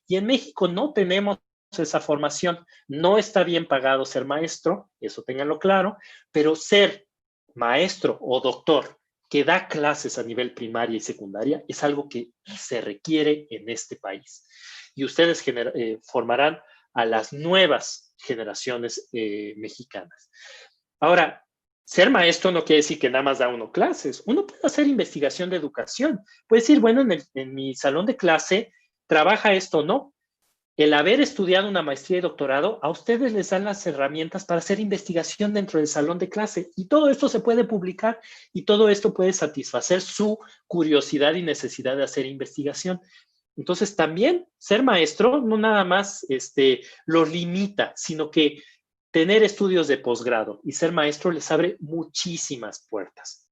Y en México no tenemos esa formación. No está bien pagado ser maestro, eso ténganlo claro, pero ser maestro o doctor que da clases a nivel primaria y secundaria es algo que se requiere en este país. Y ustedes formarán a las nuevas generaciones mexicanas. Ahora, ser maestro no quiere decir que nada más da uno clases. Uno puede hacer investigación de educación. Puede decir, bueno, en mi salón de clase trabaja esto o no. El haber estudiado una maestría y doctorado, a ustedes les dan las herramientas para hacer investigación dentro del salón de clase y todo esto se puede publicar y todo esto puede satisfacer su curiosidad y necesidad de hacer investigación. Entonces, también ser maestro no nada más lo limita, sino que tener estudios de posgrado y ser maestro les abre muchísimas puertas.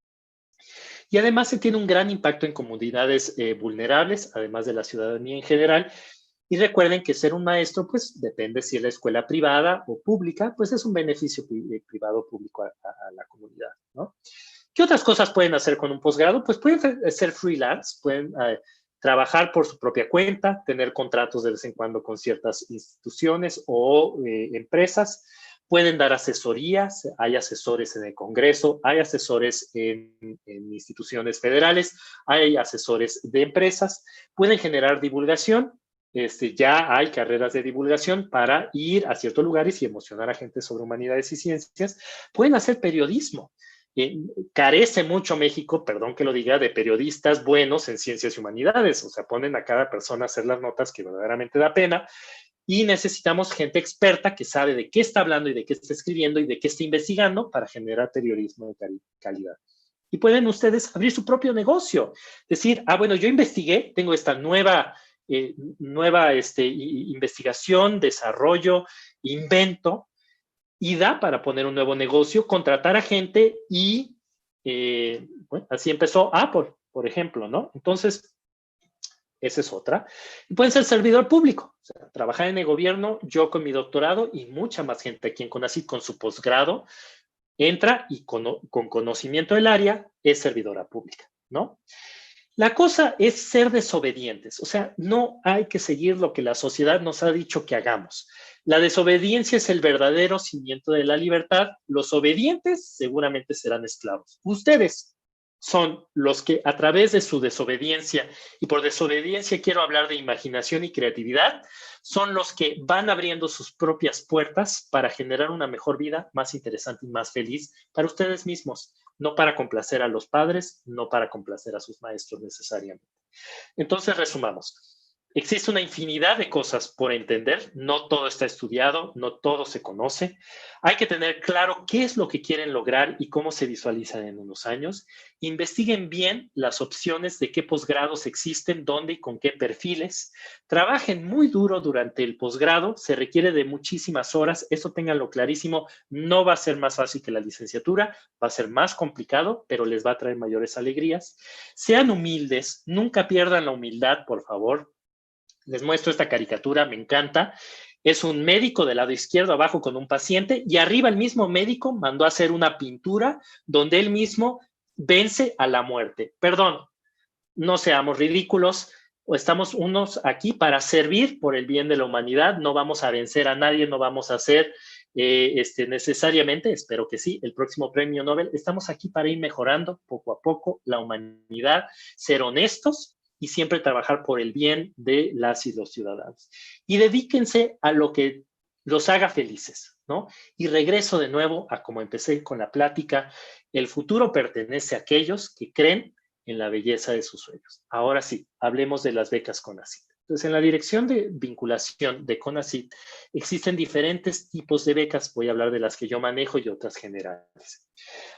Y además se tiene un gran impacto en comunidades vulnerables, además de la ciudadanía en general. Y recuerden que ser un maestro, pues depende si es la escuela privada o pública, pues es un beneficio privado o público a la comunidad, ¿no? ¿Qué otras cosas pueden hacer con un posgrado? Pues pueden ser freelance, pueden trabajar por su propia cuenta, tener contratos de vez en cuando con ciertas instituciones o empresas, pueden dar asesorías, hay asesores en el Congreso, hay asesores en instituciones federales, hay asesores de empresas, pueden generar divulgación. Ya hay carreras de divulgación para ir a ciertos lugares y emocionar a gente sobre humanidades y ciencias. Pueden hacer periodismo. Carece mucho México, perdón que lo diga, de periodistas buenos en ciencias y humanidades. O sea, ponen a cada persona a hacer las notas que verdaderamente da pena. Y necesitamos gente experta que sabe de qué está hablando y de qué está escribiendo y de qué está investigando para generar periodismo de calidad. Y pueden ustedes abrir su propio negocio. Decir, bueno, yo investigué, tengo esta nueva investigación, desarrollo, invento, y da para poner un nuevo negocio, contratar a gente y bueno, así empezó Apple, por ejemplo, ¿no? Entonces, esa es otra. Y pueden ser servidor público, o sea, trabajar en el gobierno, yo con mi doctorado y mucha más gente aquí en CONACYT con su posgrado, entra y con conocimiento del área es servidora pública, ¿no? La cosa es ser desobedientes, o sea, no hay que seguir lo que la sociedad nos ha dicho que hagamos. La desobediencia es el verdadero cimiento de la libertad. Los obedientes seguramente serán esclavos. Ustedes son los que a través de su desobediencia, y por desobediencia quiero hablar de imaginación y creatividad, son los que van abriendo sus propias puertas para generar una mejor vida más interesante y más feliz para ustedes mismos, no para complacer a los padres, no para complacer a sus maestros necesariamente. Entonces, resumamos. Existe una infinidad de cosas por entender, no todo está estudiado, no todo se conoce. Hay que tener claro qué es lo que quieren lograr y cómo se visualizan en unos años. Investiguen bien las opciones de qué posgrados existen, dónde y con qué perfiles. Trabajen muy duro durante el posgrado, se requiere de muchísimas horas, eso ténganlo clarísimo, no va a ser más fácil que la licenciatura, va a ser más complicado, pero les va a traer mayores alegrías. Sean humildes, nunca pierdan la humildad, por favor. Les muestro esta caricatura, me encanta. Es un médico del lado izquierdo abajo con un paciente y arriba el mismo médico mandó a hacer una pintura donde él mismo vence a la muerte. Perdón, no seamos ridículos, o estamos unos aquí para servir por el bien de la humanidad, no vamos a vencer a nadie, no vamos a hacer necesariamente, espero que sí, el próximo premio Nobel. Estamos aquí para ir mejorando poco a poco la humanidad, ser honestos y siempre trabajar por el bien de las y los ciudadanos. Y dedíquense a lo que los haga felices, ¿no? Y regreso de nuevo a como empecé con la plática, el futuro pertenece a aquellos que creen en la belleza de sus sueños. Ahora sí, hablemos de las becas CONACYT. Entonces, en la dirección de vinculación de CONACYT existen diferentes tipos de becas. Voy a hablar de las que yo manejo y otras generales.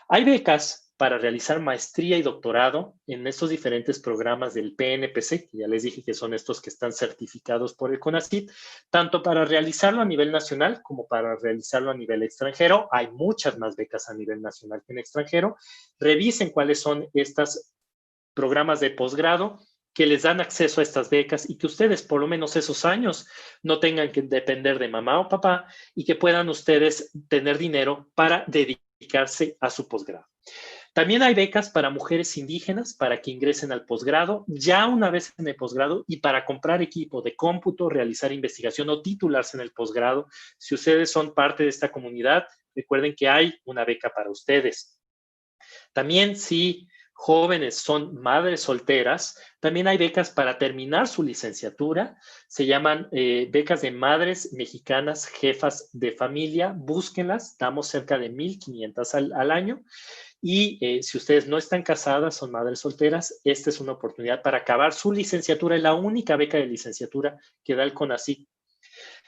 Hay becas para realizar maestría y doctorado en estos diferentes programas del PNPC, que ya les dije que son estos que están certificados por el CONACYT, tanto para realizarlo a nivel nacional como para realizarlo a nivel extranjero. Hay muchas más becas a nivel nacional que en extranjero. Revisen cuáles son estas programas de posgrado que les dan acceso a estas becas y que ustedes por lo menos esos años no tengan que depender de mamá o papá y que puedan ustedes tener dinero para dedicarse a su posgrado. También hay becas para mujeres indígenas para que ingresen al posgrado, ya una vez en el posgrado, y para comprar equipo de cómputo, realizar investigación o titularse en el posgrado. Si ustedes son parte de esta comunidad, recuerden que hay una beca para ustedes. También si jóvenes son madres solteras, también hay becas para terminar su licenciatura. Se llaman becas de madres mexicanas jefas de familia. Búsquenlas, damos cerca de 1,500 al año. Y si ustedes no están casadas, son madres solteras, esta es una oportunidad para acabar su licenciatura. Es la única beca de licenciatura que da el CONACYT.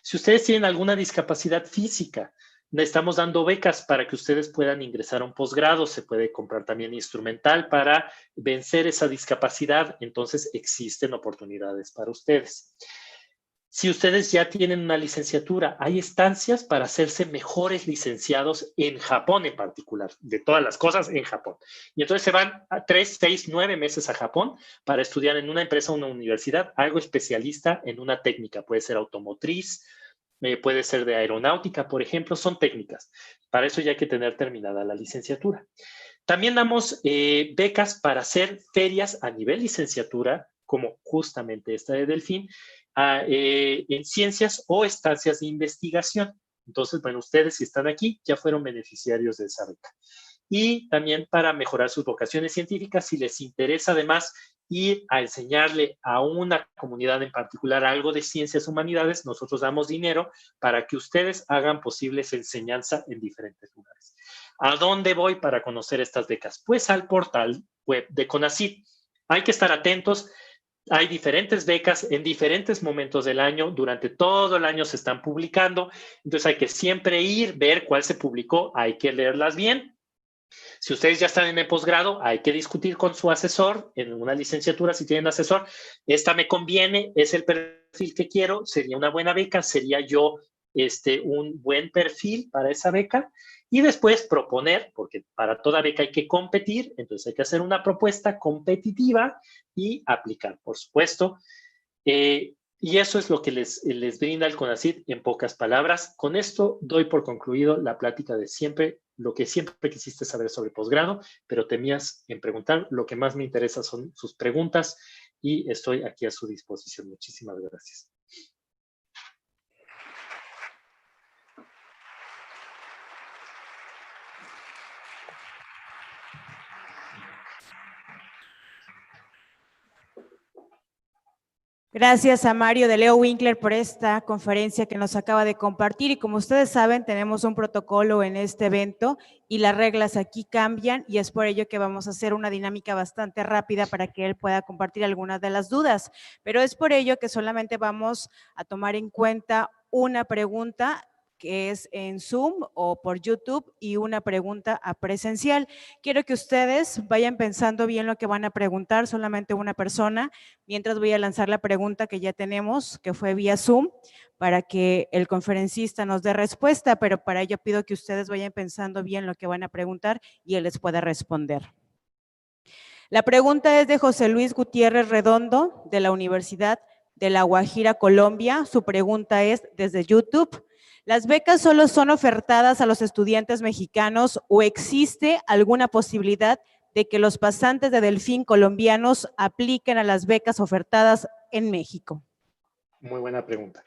Si ustedes tienen alguna discapacidad física, estamos dando becas para que ustedes puedan ingresar a un posgrado. Se puede comprar también instrumental para vencer esa discapacidad. Entonces, existen oportunidades para ustedes. Si ustedes ya tienen una licenciatura, hay estancias para hacerse mejores licenciados en Japón en particular, de todas las cosas en Japón. Y entonces se van a 3, 6, 9 meses a Japón para estudiar en una empresa o una universidad algo especialista en una técnica. Puede ser automotriz, puede ser de aeronáutica, por ejemplo, son técnicas. Para eso ya hay que tener terminada la licenciatura. También damos becas para hacer ferias a nivel licenciatura, como justamente esta de Delfín, en ciencias o estancias de investigación. Entonces, bueno, ustedes si están aquí ya fueron beneficiarios de esa beca. Y también para mejorar sus vocaciones científicas, si les interesa además ir a enseñarle a una comunidad en particular algo de ciencias humanidades, nosotros damos dinero para que ustedes hagan posible esa enseñanza en diferentes lugares. ¿A dónde voy para conocer estas becas? Pues al portal web de CONACYT. Hay que estar atentos. Hay diferentes becas en diferentes momentos del año. Durante todo el año se están publicando. Entonces hay que siempre ir, ver cuál se publicó. Hay que leerlas bien. Si ustedes ya están en el posgrado, hay que discutir con su asesor en una licenciatura, si tienen asesor. Esta me conviene, es el perfil que quiero, sería una buena beca, sería yo un buen perfil para esa beca. Y después proponer, porque para toda beca hay que competir, entonces hay que hacer una propuesta competitiva y aplicar, por supuesto. Y eso es lo que les brinda el CONACYT en pocas palabras. Con esto doy por concluido la plática de siempre, lo que siempre quisiste saber sobre posgrado, pero temías en preguntar. Lo que más me interesa son sus preguntas y estoy aquí a su disposición. Muchísimas gracias. Gracias a Mario de Leo Winkler por esta conferencia que nos acaba de compartir. Y como ustedes saben, tenemos un protocolo en este evento y las reglas aquí cambian, y es por ello que vamos a hacer una dinámica bastante rápida para que él pueda compartir algunas de las dudas. Pero es por ello que solamente vamos a tomar en cuenta una pregunta que es en Zoom o por YouTube y una pregunta a presencial. Quiero que ustedes vayan pensando bien lo que van a preguntar, solamente una persona, mientras voy a lanzar la pregunta que ya tenemos, que fue vía Zoom, para que el conferencista nos dé respuesta, pero para ello pido que ustedes vayan pensando bien lo que van a preguntar y él les pueda responder. La pregunta es de José Luis Gutiérrez Redondo, de la Universidad de La Guajira, Colombia. Su pregunta es desde YouTube: ¿las becas solo son ofertadas a los estudiantes mexicanos o existe alguna posibilidad de que los pasantes de Delfín colombianos apliquen a las becas ofertadas en México? Muy buena pregunta.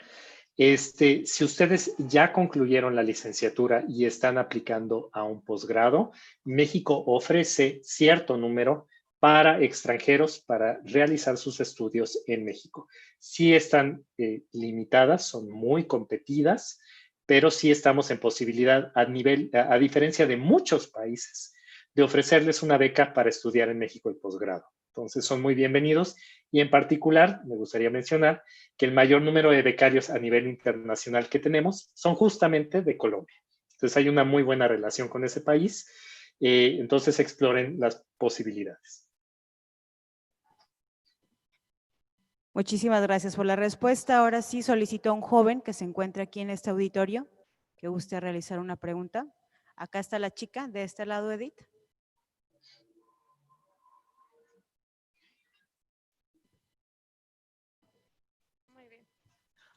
Si ustedes ya concluyeron la licenciatura y están aplicando a un posgrado, México ofrece cierto número para extranjeros para realizar sus estudios en México. Sí están limitadas, son muy competidas, pero sí estamos en posibilidad a diferencia de muchos países, de ofrecerles una beca para estudiar en México el posgrado. Entonces son muy bienvenidos, y en particular me gustaría mencionar que el mayor número de becarios a nivel internacional que tenemos son justamente de Colombia. Entonces hay una muy buena relación con ese país, entonces exploren las posibilidades. Muchísimas gracias por la respuesta. Ahora sí solicito a un joven que se encuentra aquí en este auditorio que guste realizar una pregunta. Acá está la chica, de este lado, Edith. Muy bien.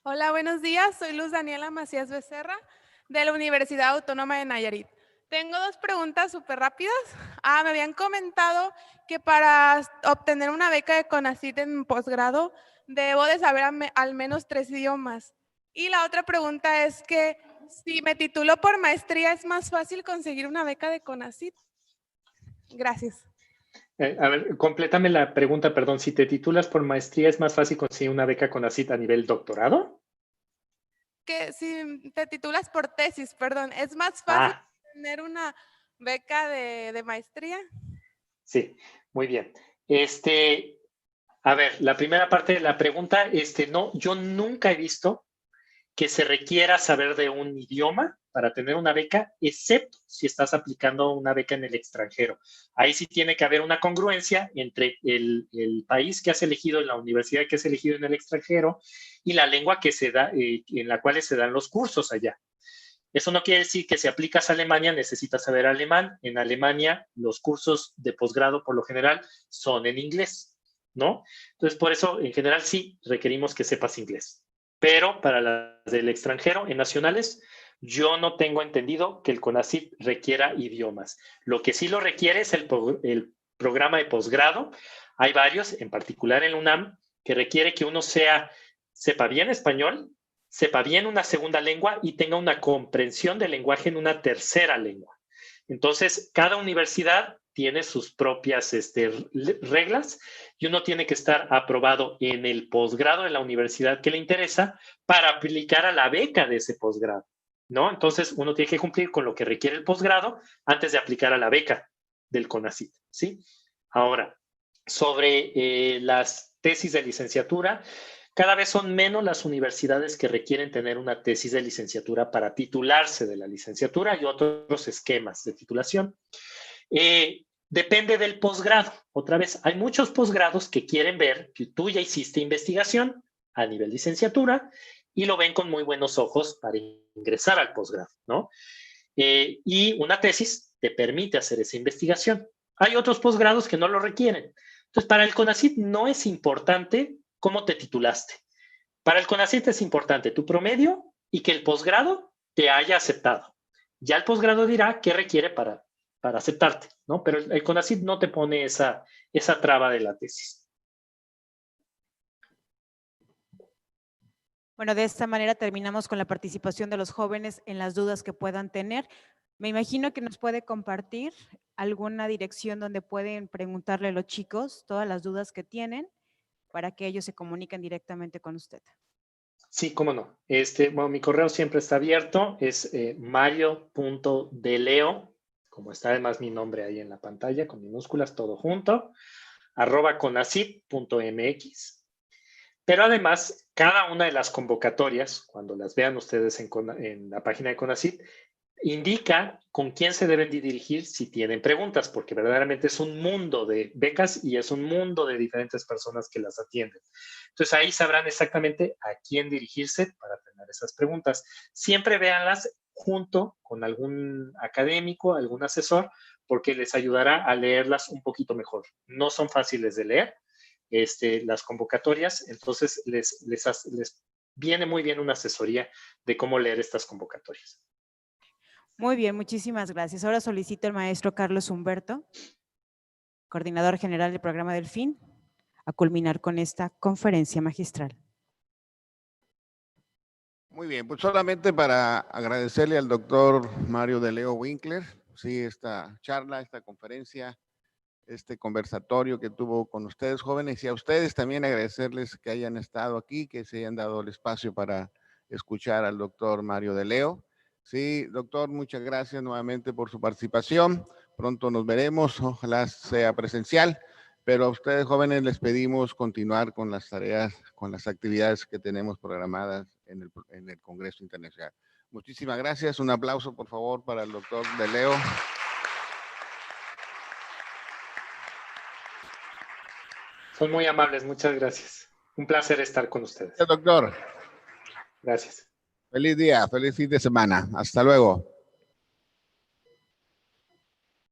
Hola, buenos días. Soy Luz Daniela Macías Becerra, de la Universidad Autónoma de Nayarit. Tengo dos preguntas súper rápidas. Me habían comentado que para obtener una beca de CONACYT en posgrado debo de saber al menos 3 idiomas. Y la otra pregunta es que si me titulo por maestría, ¿es más fácil conseguir una beca de CONACYT? Gracias. A ver, complétame la pregunta, perdón. Si te titulas por maestría, ¿es más fácil conseguir una beca CONACYT a nivel doctorado? Que si te titulas por tesis, perdón, ¿es más fácil tener una beca de maestría? Sí, muy bien. A ver, la primera parte de la pregunta, no, yo nunca he visto que se requiera saber de un idioma para tener una beca, excepto si estás aplicando una beca en el extranjero. Ahí sí tiene que haber una congruencia entre el país que has elegido, la universidad que has elegido en el extranjero y la lengua que se da, en la cual se dan los cursos allá. Eso no quiere decir que si aplicas a Alemania necesitas saber alemán. En Alemania los cursos de posgrado por lo general son en inglés, ¿no? Entonces, por eso, en general, sí requerimos que sepas inglés. Pero para las del extranjero, en nacionales, yo no tengo entendido que el CONACYT requiera idiomas. Lo que sí lo requiere es el programa de posgrado. Hay varios, en particular el UNAM, que requiere que uno sepa bien español, sepa bien una segunda lengua y tenga una comprensión del lenguaje en una tercera lengua. Entonces, cada universidad tiene sus propias reglas y uno tiene que estar aprobado en el posgrado de la universidad que le interesa para aplicar a la beca de ese posgrado, ¿no? Entonces, uno tiene que cumplir con lo que requiere el posgrado antes de aplicar a la beca del CONACYT, ¿sí? Ahora, sobre las tesis de licenciatura, cada vez son menos las universidades que requieren tener una tesis de licenciatura para titularse de la licenciatura y otros esquemas de titulación. Depende del posgrado. Otra vez, hay muchos posgrados que quieren ver que tú ya hiciste investigación a nivel licenciatura y lo ven con muy buenos ojos para ingresar al posgrado, ¿no? Y una tesis te permite hacer esa investigación. Hay otros posgrados que no lo requieren. Entonces, para el CONACYT no es importante cómo te titulaste. Para el CONACYT es importante tu promedio y que el posgrado te haya aceptado. Ya el posgrado dirá qué requiere para aceptarte, ¿no? Pero el CONACYT no te pone esa traba de la tesis. Bueno, de esta manera terminamos con la participación de los jóvenes en las dudas que puedan tener. Me imagino que nos puede compartir alguna dirección donde pueden preguntarle a los chicos todas las dudas que tienen. para que ellos se comuniquen directamente con usted. Sí, cómo no. Bueno, mi correo siempre está abierto, es mario.deleo, como está además mi nombre ahí en la pantalla, con minúsculas, todo junto, @conacit.mx. Pero además, cada una de las convocatorias, cuando las vean ustedes en la página de CONACYT, indica con quién se deben dirigir si tienen preguntas, porque verdaderamente es un mundo de becas y es un mundo de diferentes personas que las atienden. Entonces ahí sabrán exactamente a quién dirigirse para tener esas preguntas. Siempre véanlas junto con algún académico, algún asesor, porque les ayudará a leerlas un poquito mejor. No son fáciles de leer las convocatorias, entonces les viene muy bien una asesoría de cómo leer estas convocatorias. Muy bien, muchísimas gracias. Ahora solicito al maestro Carlos Humberto, coordinador general del programa del FIN, a culminar con esta conferencia magistral. Muy bien, pues solamente para agradecerle al doctor Mario Deleo Winkler, sí, esta charla, esta conferencia, este conversatorio que tuvo con ustedes jóvenes, y a ustedes también agradecerles que hayan estado aquí, que se hayan dado el espacio para escuchar al doctor Mario Deleo. Sí, doctor, muchas gracias nuevamente por su participación. Pronto nos veremos, ojalá sea presencial, pero a ustedes jóvenes les pedimos continuar con las tareas, con las actividades que tenemos programadas en el Congreso Internacional. Muchísimas gracias. Un aplauso, por favor, para el doctor Deleo. Son muy amables, muchas gracias. Un placer estar con ustedes. Doctor. Gracias. Feliz día, feliz fin de semana. Hasta luego.